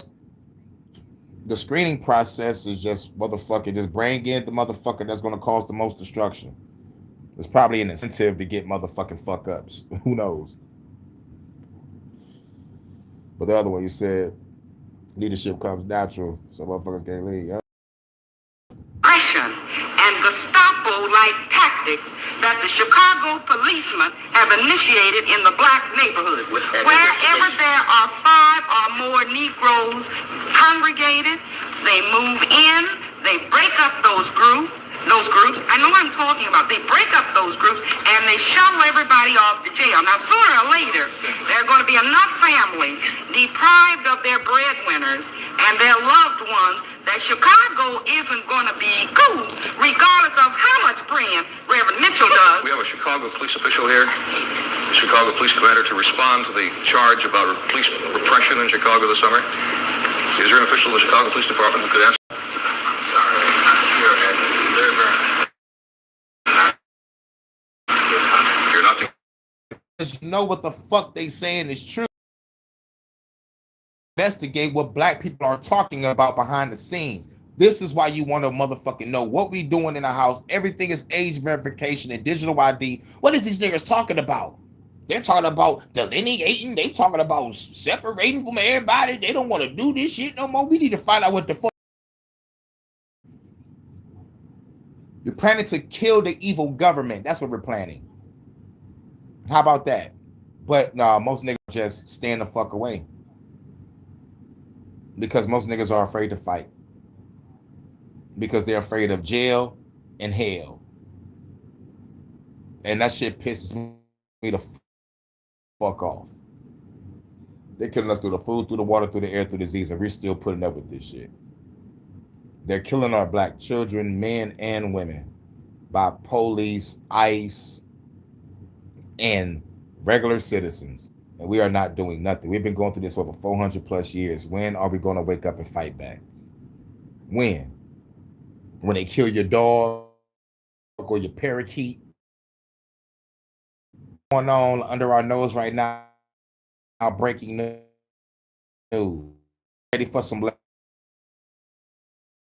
the screening process is just just bring in the motherfucker that's going to cause the most destruction. There's probably an incentive to get motherfucking fuck ups. Who knows? But the other one, you said leadership comes natural. Some motherfuckers can't lead. Yeah? aggression and Gestapo-like tactics that the Chicago policemen have initiated in the black neighborhoods. Wherever there are 5 or more Negroes congregated, they move in, they break up those groups, those groups. I know what I'm talking about. They break up those groups and they shuttle everybody off to jail. Now, sooner or later, there are going to be enough families deprived of their breadwinners and their loved ones that Chicago isn't going to be cool, regardless of how much praying Reverend Mitchell does. We have a Chicago police official here, Chicago police commander, to respond to the charge about police repression in Chicago this summer. Is there an official of the Chicago Police Department who could answer? Sorry, You're not the... Because you know what the fuck they saying is true. Investigate what black people are talking about behind the scenes. This is why you want to motherfucking know what we doing in the house. Everything is age verification and digital ID. What is these niggas talking about? They're talking about delineating. They talking about separating from everybody. They don't want to do this shit no more. We need to find out what the fuck. You're planning to kill the evil government. That's what we're planning. How about that? But nah, most niggas just stand the fuck away. Because most niggas are afraid to fight. Because they're afraid of jail and hell. And that shit pisses me the fuck off. They're killing us through the food, through the water, through the air, through the disease, and we're still putting up with this shit. They're killing our black children, men and women, by police, ICE, and regular citizens. And we are not doing nothing. We've been going through this for over 400 plus years. When are we going to wake up and fight back? When? When they kill your dog or your parakeet? Going on under our nose right now, breaking news. Ready for some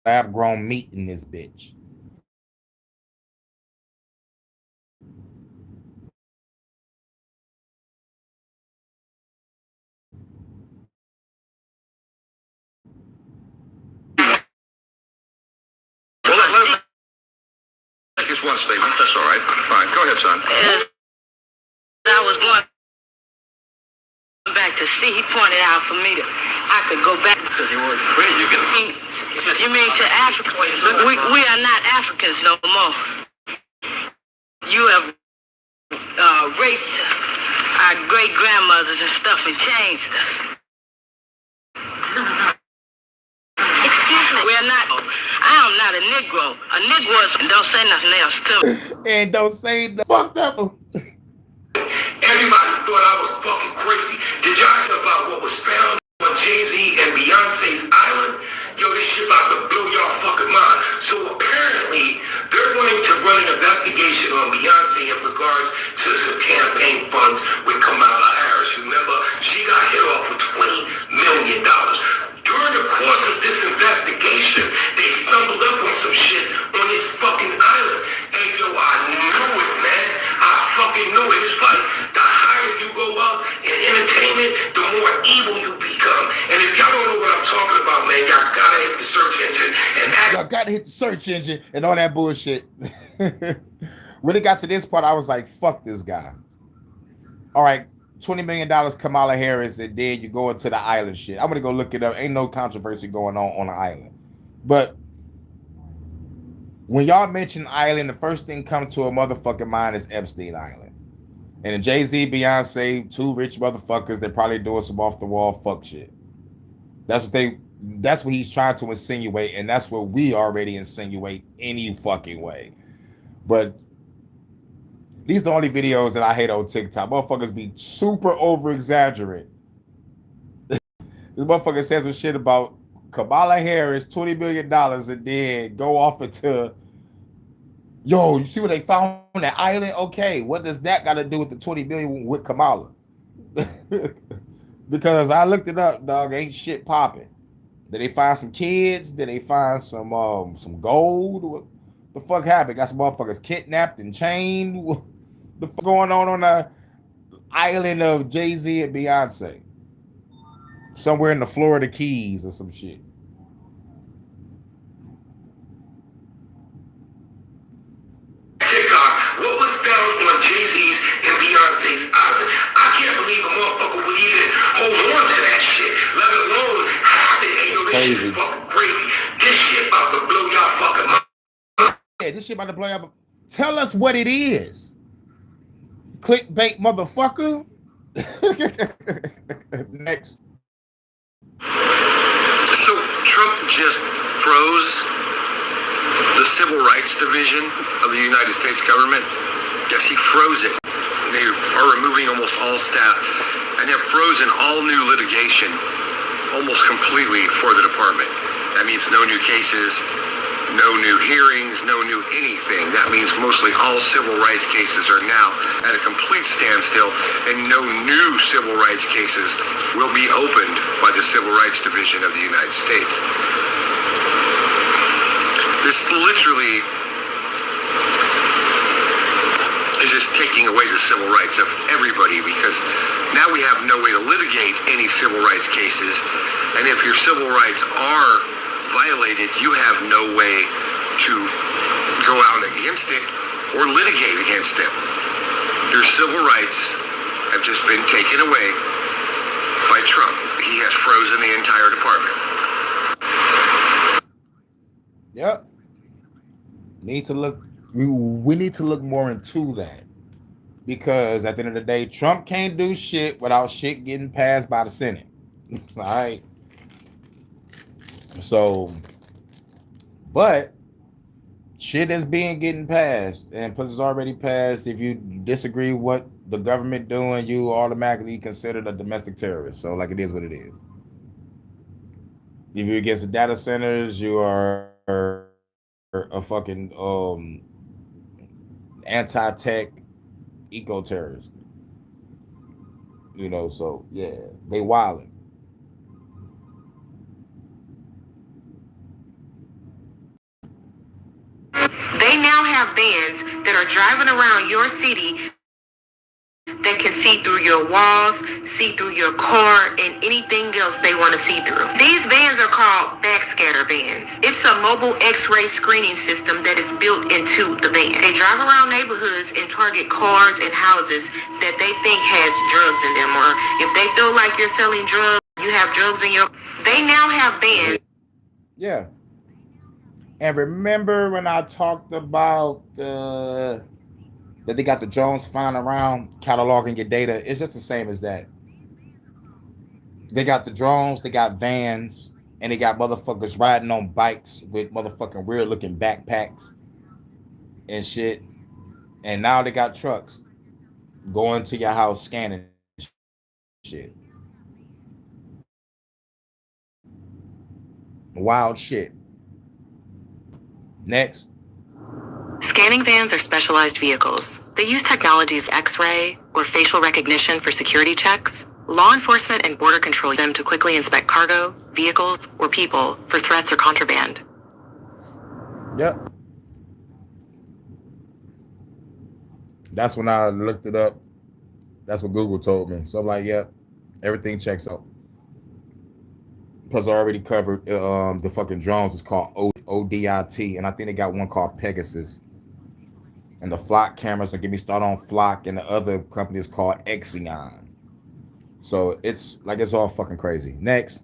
lab-grown meat in this bitch. Just one statement. That's all right. Fine. Go ahead, son. I was going back to see. He pointed out for me that I could go back. You mean to Africa? We are not Africans no more. You have raped our great grandmothers and stuff and changed us. Excuse me. We are not. I am not a Negro. A Negro is, and don't say nothing else to me. And don't say the fuck up. Everybody thought I was fucking crazy. Did y'all hear about what was found on Jay-Z and Beyonce's island? Yo, this shit about to blow y'all fucking mind. So apparently, they're going to run an investigation on Beyonce in regards to some campaign funds with Kamala Harris. Remember, she got hit off with $20 million. During the course of this investigation, they stumbled up on some shit on this fucking island. Hey, yo, I knew it, man. I fucking knew it. It's like the higher you go up in entertainment, the more evil you become. And if y'all don't know what I'm talking about, man, y'all gotta hit the search engine and ask. Y'all gotta hit the search engine and all that bullshit. When it got to this part, I was like, fuck this guy. All right. $20 million Kamala Harris, and then you go into the island shit. I'm gonna go look it up. Ain't no controversy going on the island. But when y'all mention island, the first thing come to a motherfucking mind is Epstein Island. And Jay-Z, Beyonce, two rich motherfuckers, they're probably doing some off the wall fuck shit. That's what he's trying to insinuate, and that's what we already insinuate any fucking way. But these are the only videos that I hate on TikTok. Motherfuckers be super over exaggerate. This motherfucker says some shit about Kamala Harris, $20 million, and then go off into, yo, you see what they found on that island? Okay, what does that got to do with the $20 million with Kamala? Because I looked it up, dog, ain't shit popping. Did they find some kids? Did they find some gold? What the fuck happened? Got some motherfuckers kidnapped and chained? What the fuck going on the island of Jay-Z and Beyonce? Somewhere in the Florida Keys or some shit. TikTok, what was found on Jay-Z's and Beyonce's island? I can't believe a motherfucker would even hold on to that shit, let alone have it. Hey, yo, this shit is fucking crazy. This shit about to blow y'all fucking mind. Yeah, this shit about to blow up. Tell us what it is. Clickbait, motherfucker. Next. So Trump just froze the Civil Rights Division of the United States government. Yes, he froze it. They are removing almost all staff and have frozen all new litigation almost completely for the department. That means no new cases, no new hearings, no new anything. That means mostly all civil rights cases are now at a complete standstill, and no new civil rights cases will be opened by the Civil Rights Division of the United States. This literally is just taking away the civil rights of everybody, because now we have no way to litigate any civil rights cases, and if your civil rights are violated, you have no way to go out against it or litigate against it. Your civil rights have just been taken away by Trump. He has frozen the entire department. Yep. We need to look more into that, because at the end of the day, Trump can't do shit without shit getting passed by the Senate. All right. So, but shit is getting passed, and plus it's already passed. If you disagree with what the government doing, you automatically considered a domestic terrorist. So, like, it is what it is. If you're against the data centers, you are a fucking anti-tech eco-terrorist. You know, so yeah, they wildin'. They now have vans that are driving around your city that can see through your walls, see through your car, and anything else they want to see through. These vans are called backscatter vans. It's a mobile X-ray screening system that is built into the van. They drive around neighborhoods and target cars and houses that they think has drugs in them, or if they feel like you're selling drugs, you have drugs in your... They now have vans. Yeah. And remember when I talked about that they got the drones flying around cataloging your data? It's just the same as that. They got the drones, they got vans, and they got motherfuckers riding on bikes with motherfucking weird looking backpacks and shit. And now they got trucks going to your house scanning shit. Wild shit. Next. Scanning vans are specialized vehicles. They use technologies X-ray or facial recognition for security checks. Law enforcement and border control use them to quickly inspect cargo, vehicles, or people for threats or contraband. Yep. That's when I looked it up. That's what Google told me. So I'm like, yep, everything checks out. Plus, I already covered the fucking drones. It's called ODIT, and I think they got one called Pegasus. And the flock cameras, don't get me started on flock, and the other company is called Exion. So it's like, it's all fucking crazy. Next.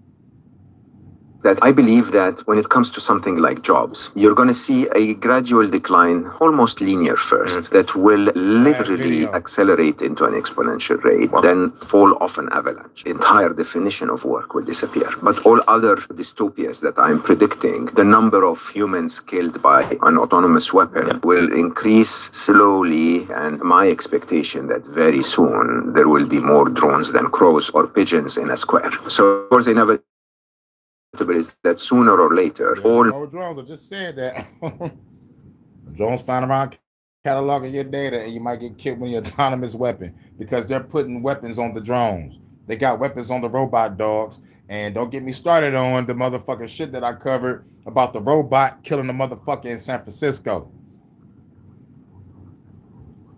That I believe that when it comes to something like jobs, you're going to see a gradual decline, almost linear first, that will literally accelerate into an exponential rate, then fall off an avalanche. The entire definition of work will disappear. But all other dystopias that I'm predicting, the number of humans killed by an autonomous weapon will increase slowly, and my expectation that very soon there will be more drones than crows or pigeons in a square. So of course they never is that sooner or later all drones. I just said that. Drones flying around cataloging your data, and you might get killed with your autonomous weapon, because they're putting weapons on the drones. They got weapons on the robot dogs. And don't get me started on the motherfucking shit that I covered about the robot killing the motherfucker in San Francisco.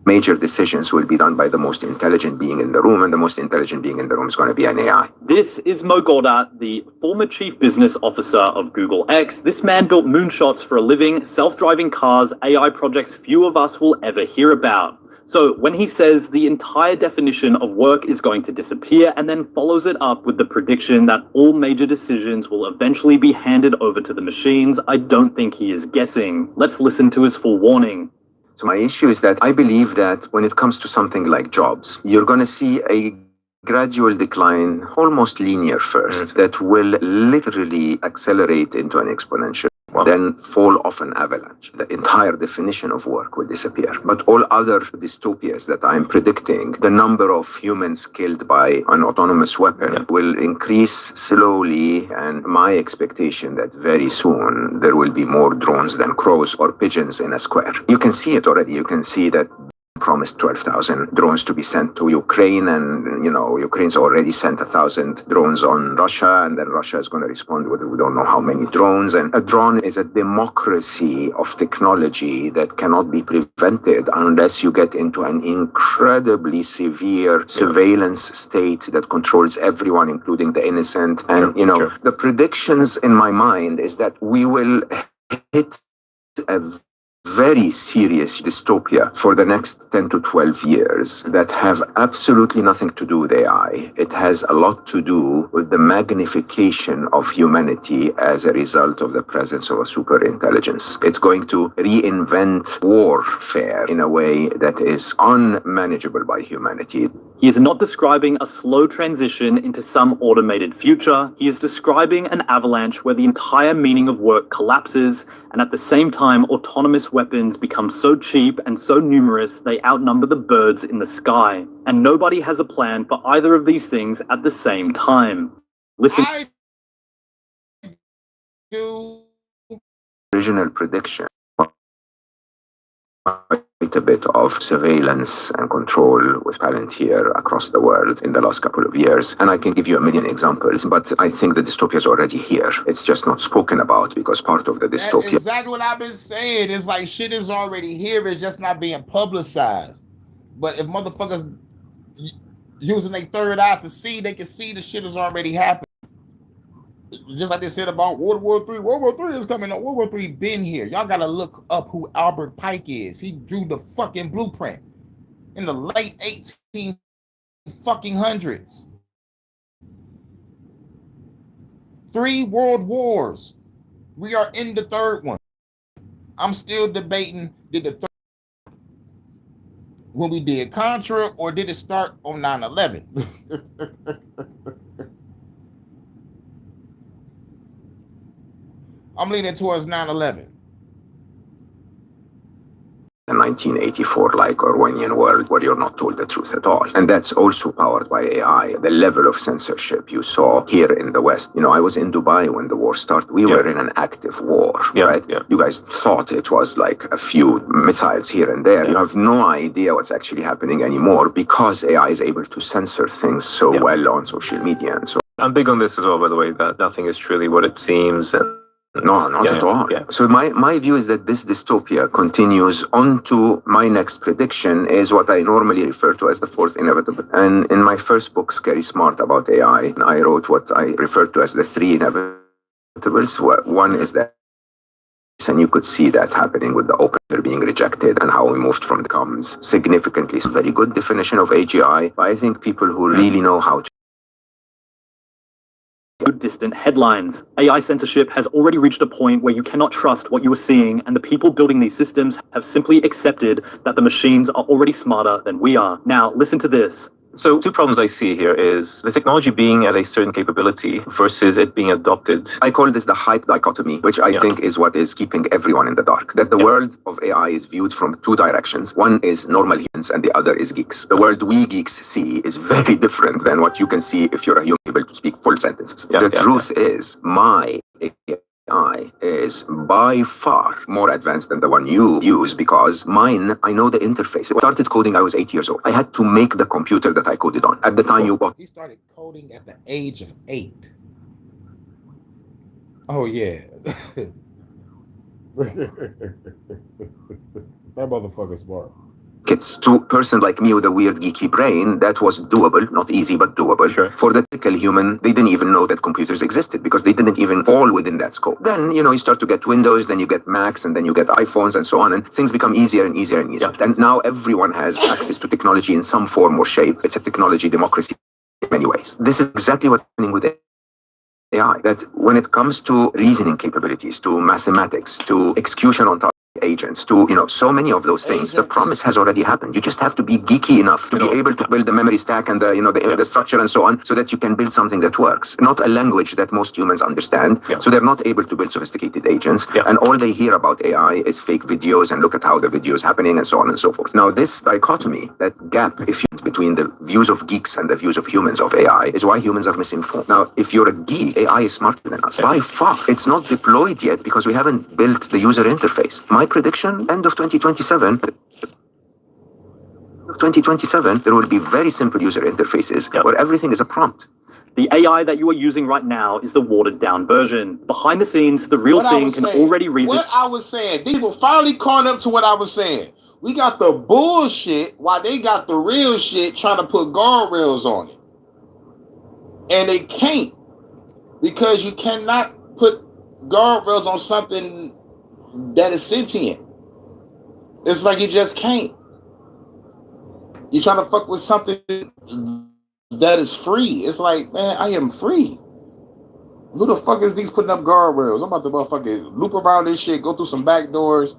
major decisions will be done by the most intelligent being in the room, and the most intelligent being in the room is going to be an AI. This is Mo Goldat, the former chief business officer of Google X. This man built moonshots for a living, self-driving cars, AI projects few of us will ever hear about. So when he says the entire definition of work is going to disappear and then follows it up with the prediction that all major decisions will eventually be handed over to the machines, I don't think he is guessing. Let's listen to his full warning. So my issue is that I believe that when it comes to something like jobs, you're going to see a gradual decline, almost linear first, that will literally accelerate into an exponential, then fall off an avalanche. The entire definition of work will disappear. But all other dystopias that I'm predicting, the number of humans killed by an autonomous weapon will increase slowly, and my expectation that very soon there will be more drones than crows or pigeons in a square. You can see it already. You can see that promised 12,000 drones to be sent to Ukraine, and Ukraine's already sent 1,000 drones on Russia, and then Russia is going to respond with we don't know how many drones. And a drone is a democracy of technology that cannot be prevented unless you get into an incredibly severe surveillance state that controls everyone, including the innocent. And the predictions in my mind is that we will hit a very serious dystopia for the next 10 to 12 years that have absolutely nothing to do with AI. It has a lot to do with the magnification of humanity as a result of the presence of a super intelligence. It's going to reinvent warfare in a way that is unmanageable by humanity. He is not describing a slow transition into some automated future. He is describing an avalanche where the entire meaning of work collapses, and at the same time, autonomous weapons become so cheap and so numerous they outnumber the birds in the sky. And nobody has a plan for either of these things at the same time. Listen. I do. Original prediction. Quite a bit of surveillance and control with Palantir across the world in the last couple of years. And I can give you a million examples, but I think the dystopia is already here. It's just not spoken about because part of the dystopia... That's exactly what I've been saying. It's like shit is already here. It's just not being publicized. But if motherfuckers using their third eye to see, they can see the shit is already happening. Just like they said about World War III. World War III is coming up. World War III been here. Y'all gotta look up who Albert Pike is. He drew the fucking blueprint in the late 1800s. 3 world wars. We are in the third one. I'm still debating, did the third when we did Contra, or did it start on 9/11? I'm leaning towards 9/11. A 1984 like Orwellian world where you're not told the truth at all. And that's also powered by AI. The level of censorship you saw here in the West. I was in Dubai when the war started. We were in an active war, right? You guys thought it was like a few missiles here and there. You have no idea what's actually happening anymore because AI is able to censor things so well on social media. And so I'm big on this as well, by the way, that nothing is truly what it seems. No, not at all. So my view is that this dystopia continues on to my next prediction is what I normally refer to as the fourth inevitable. And in my first book, Scary Smart, about AI, I wrote what I refer to as the 3 inevitables. One is that, and you could see that happening with the opener being rejected and how we moved from the commons significantly. It's a very good definition of AGI. But I think people who really know how to distant headlines. AI censorship has already reached a point where you cannot trust what you are seeing, and the people building these systems have simply accepted that the machines are already smarter than we are. Now, listen to this. So 2 problems I see here is the technology being at a certain capability versus it being adopted. I call this the hype dichotomy, which I think is what is keeping everyone in the dark. That the world of AI is viewed from 2 directions. One is normal humans and the other is geeks. The world we geeks see is very different than what you can see if you're a human able to speak full sentences. The truth is my AI is by far more advanced than the one you use because mine, I know the interface. I started coding, I was 8 years old. I had to make the computer that I coded on. At the time you bought. He started coding at the age of 8. Oh, yeah. That motherfucker's smart. kits. To a person like me with a weird geeky brain, that was doable, not easy, but doable. Sure. For the typical human, they didn't even know that computers existed because they didn't even fall within that scope. Then, you start to get Windows, then you get Macs, and then you get iPhones and so on, and things become easier and easier and easier. And now everyone has access to technology in some form or shape. It's a technology democracy in many ways. This is exactly what's happening with AI, that when it comes to reasoning capabilities, to mathematics, to execution on top agents, to so many of those things, the promise has already happened. You just have to be geeky enough to be able to build the memory stack and the structure and so on, so that you can build something that works, not a language that most humans understand. So they're not able to build sophisticated agents, and all they hear about AI is fake videos and look at how the video is happening and so on and so forth. Now this dichotomy, that gap between the views of geeks and the views of humans of AI, is why humans are misinformed. Now if you're a geek, AI is smarter than us by far. It's not deployed yet because we haven't built the user interface. My prediction, end of 2027, there will be very simple user interfaces where everything is a prompt. The AI that you are using right now is the watered down version. Behind the scenes, the real thing can already reason. What I was saying, people finally caught up to what I was saying. We got the bullshit while they got the real shit trying to put guardrails on it. And they can't, because you cannot put guardrails on something that is sentient. It's like you just can't. You're trying to fuck with something that is free. It's like, man, I am free. Who the fuck is these putting up guardrails? I'm about to motherfucking loop around this shit, go through some back doors.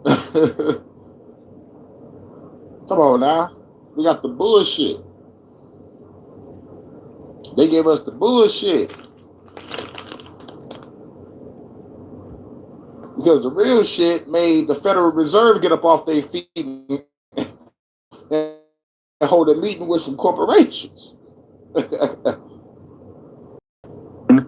Come on now. We got the bullshit. They gave us the bullshit. Because the real shit made the Federal Reserve get up off their feet and hold a meeting with some corporations.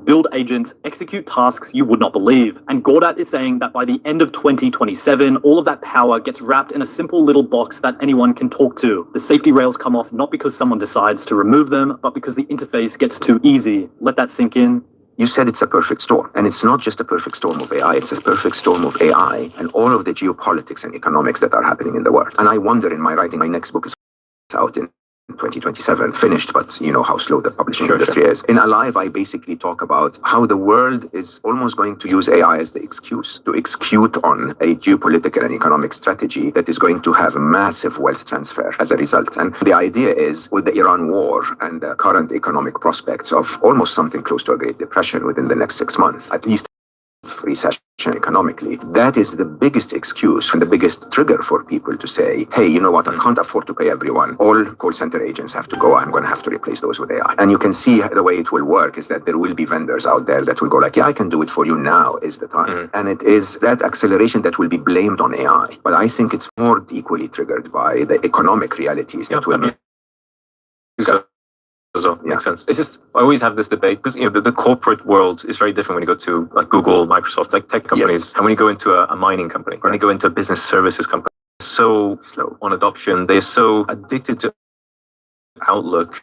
Build agents, execute tasks you would not believe. And Gordat is saying that by the end of 2027, all of that power gets wrapped in a simple little box that anyone can talk to. The safety rails come off not because someone decides to remove them, but because the interface gets too easy. Let that sink in. You said it's a perfect storm, and it's not just a perfect storm of AI, it's a perfect storm of AI and all of the geopolitics and economics that are happening in the world. And I wonder in my writing, my next book is out in 2027, finished, but you know how slow the publishing industry is. In Alive, I basically talk about how the world is almost going to use AI as the excuse to execute on a geopolitical and economic strategy that is going to have massive wealth transfer as a result. And the idea is, with the Iran war and the current economic prospects of almost something close to a Great Depression within the next 6 months, at least recession economically, that is the biggest excuse and the biggest trigger for people to say, hey, you know what, I can't afford to pay everyone. All call center agents have to go. I'm going to have to replace those with AI. And you can see the way it will work is that there will be vendors out there that will go like, yeah, I can do it for you. Now is the time. And it is that acceleration that will be blamed on AI. But I think it's more equally triggered by the economic realities that will makes sense. It's just, I always have this debate because the corporate world is very different when you go to like Google, Microsoft, like tech companies, and when you go into a mining company, when you go into a business services company, so slow on adoption. They're so addicted to Outlook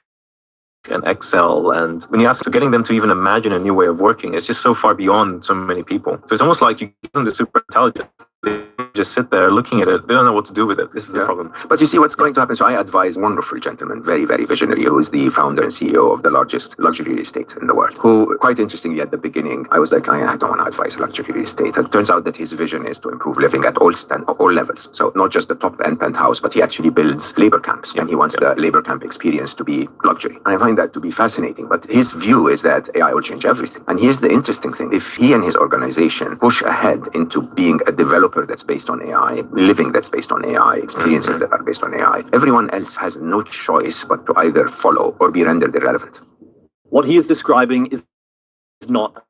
and Excel, and when you ask to getting them to even imagine a new way of working, it's just so far beyond so many people. So it's almost like you give them the super intelligent. They just sit there looking at it. They don't know what to do with it. This is the problem. But you see what's going to happen. So I advise a wonderful gentleman, very, very visionary, who is the founder and CEO of the largest luxury real estate in the world, who, quite interestingly, at the beginning, I was like, I don't want to advise luxury real estate. It turns out that his vision is to improve living at all levels. So not just the top-end penthouse, but he actually builds labor camps, and he wants the labor camp experience to be luxury. And I find that to be fascinating. But his view is that AI will change everything. And here's the interesting thing. If he and his organization push ahead into being a developer that's based on AI, living that's based on AI, experiences that are based on AI, everyone else has no choice but to either follow or be rendered irrelevant. What he is describing is not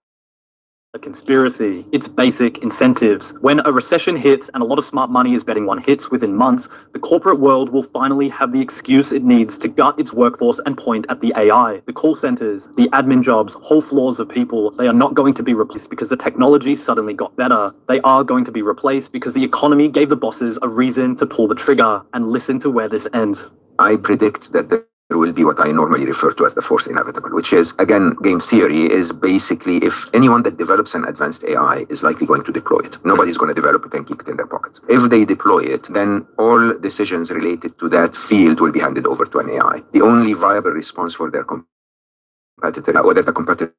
a conspiracy. It's basic incentives. When a recession hits, and a lot of smart money is betting one hits within months, the corporate world will finally have the excuse it needs to gut its workforce and point at the AI. The call centers, the admin jobs, whole floors of people, they are not going to be replaced because the technology suddenly got better. They are going to be replaced because the economy gave the bosses a reason to pull the trigger. And listen to where this ends. I predict that the will be what I normally refer to as the fourth inevitable, which is, again, game theory is basically if anyone that develops an advanced AI is likely going to deploy it. Nobody's going to develop it and keep it in their pocket. If they deploy it, then all decisions related to that field will be handed over to an AI. The only viable response for their competitor, whether the competitor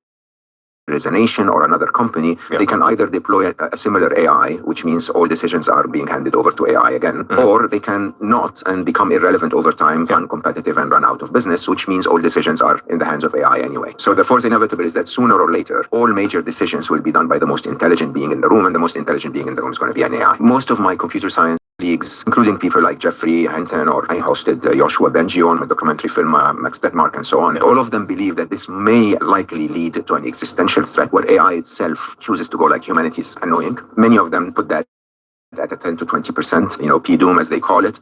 is a nation or another company, they can either deploy a similar AI, which means all decisions are being handed over to AI again, or they can not and become irrelevant over time, uncompetitive and run out of business, which means all decisions are in the hands of AI anyway. So the fourth inevitable is that sooner or later, all major decisions will be done by the most intelligent being in the room, and the most intelligent being in the room is going to be an AI. Most of my computer science colleagues, including people like Jeffrey Hinton, or I hosted Joshua Bengio on a documentary film, Max Detmark, and so on. All of them believe that this may likely lead to an existential threat where AI itself chooses to go like humanity is annoying. Many of them put that at a 10 to 20%, P-doom as they call it.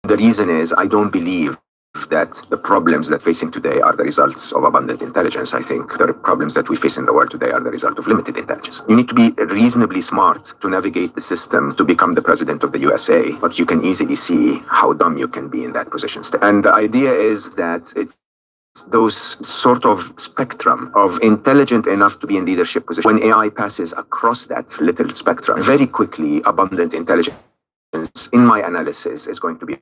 The reason is I don't believe that the problems that facing today are the results of abundant intelligence. I think the problems that we face in the world today are the result of limited intelligence. You need to be reasonably smart to navigate the system to become the president of the USA, but you can easily see how dumb you can be in that position. And the idea is that it's those sort of spectrum of intelligent enough to be in leadership position. When AI passes across that little spectrum, very quickly, abundant intelligence, in my analysis, is going to be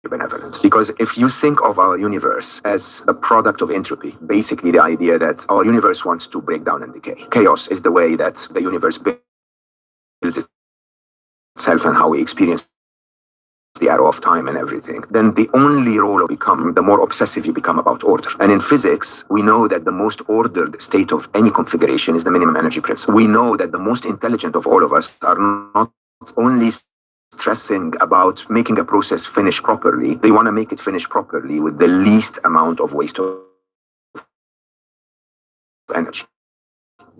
benevolent. Because if you think of our universe as a product of entropy, basically the idea that our universe wants to break down and decay. Chaos is the way that the universe builds itself and how we experience the arrow of time and everything. Then the only role of become, the more obsessive you become about order. And in physics, we know that the most ordered state of any configuration is the minimum energy principle. We know that the most intelligent of all of us are not only stressing about making a process finish properly, they want to make it finish properly with the least amount of waste of energy.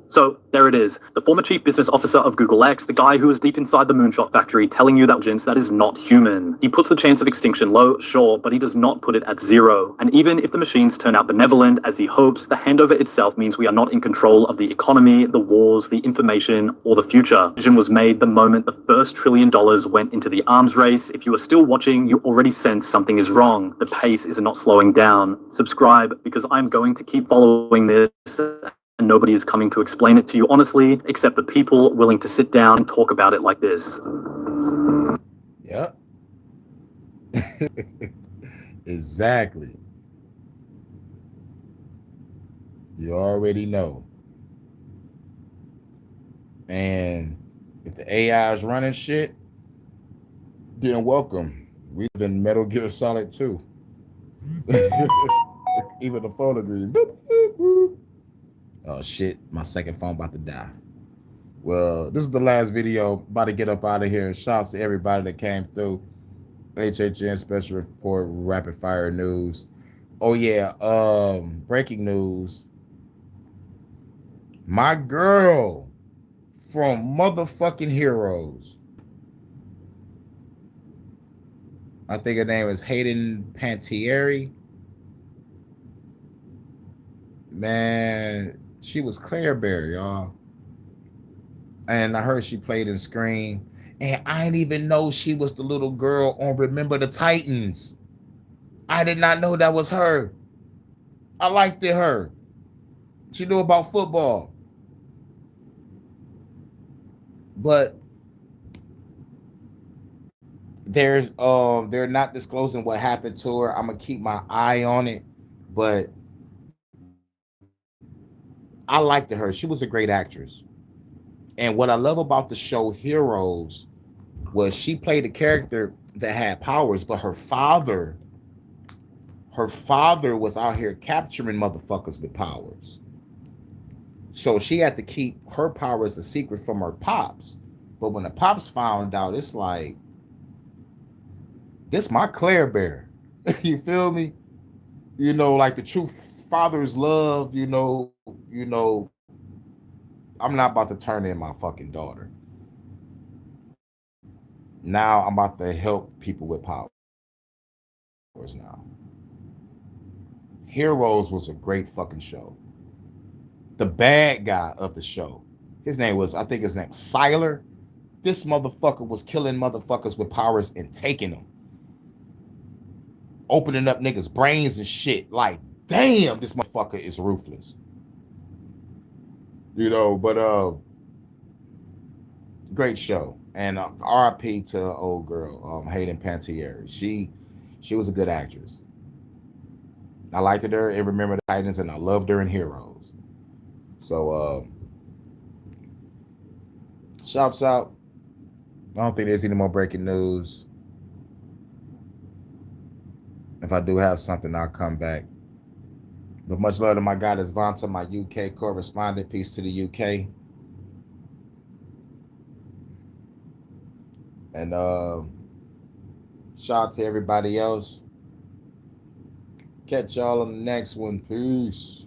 So there it is, the former chief business officer of Google X, the guy who was deep inside the moonshot factory telling you that is not human. He puts the chance of extinction low, sure, but he does not put it at zero. And even if the machines turn out benevolent, as he hopes, the handover itself means we are not in control of the economy, the wars, the information, or the future. The decision was made the moment the first $1 trillion went into the arms race. If you are still watching, you already sense something is wrong. The pace is not slowing down. Subscribe, because I'm going to keep following this, and nobody is coming to explain it to you honestly, except the people willing to sit down and talk about it like this. Yep. Exactly. You already know. And if the AI is running shit, then welcome. We live in Metal Gear Solid 2. Even the phone agrees. Oh shit, my second phone about to die. Well, this is the last video. About to get up out of here. Shouts to everybody that came through. HHN Special Report, rapid fire news. Oh yeah, breaking news. My girl from motherfucking Heroes. I think her name is Hayden Pantieri. Man, she was Claire Bear, y'all. And I heard she played in Scream. And I didn't even know she was the little girl on Remember the Titans. I did not know that was her. I liked her. She knew about football. But they're not disclosing what happened to her. I'm gonna keep my eye on it. But I liked her. She was a great actress. And what I love about the show Heroes was she played a character that had powers, but her father was out here capturing motherfuckers with powers. So she had to keep her powers a secret from her pops. But when the pops found out, it's like, this my Claire Bear. You feel me? Like the true father's love, I'm not about to turn in my fucking daughter. Now I'm about to help people with powers now. Heroes was a great fucking show. The bad guy of the show, I think his name was Siler. This motherfucker was killing motherfuckers with powers and taking them. opening up niggas' brains and shit. Like, damn, this motherfucker is ruthless. You know, but great show. And RIP to the old girl, Hayden Panettiere. She was a good actress. I liked her in Remember the Titans, and I loved her in Heroes. So shouts out. I don't think there's any more breaking news. If I do have something, I'll come back. But much love to my guy, that's Vanta, my UK correspondent. Peace to the UK. And shout out to everybody else. Catch y'all on the next one. Peace.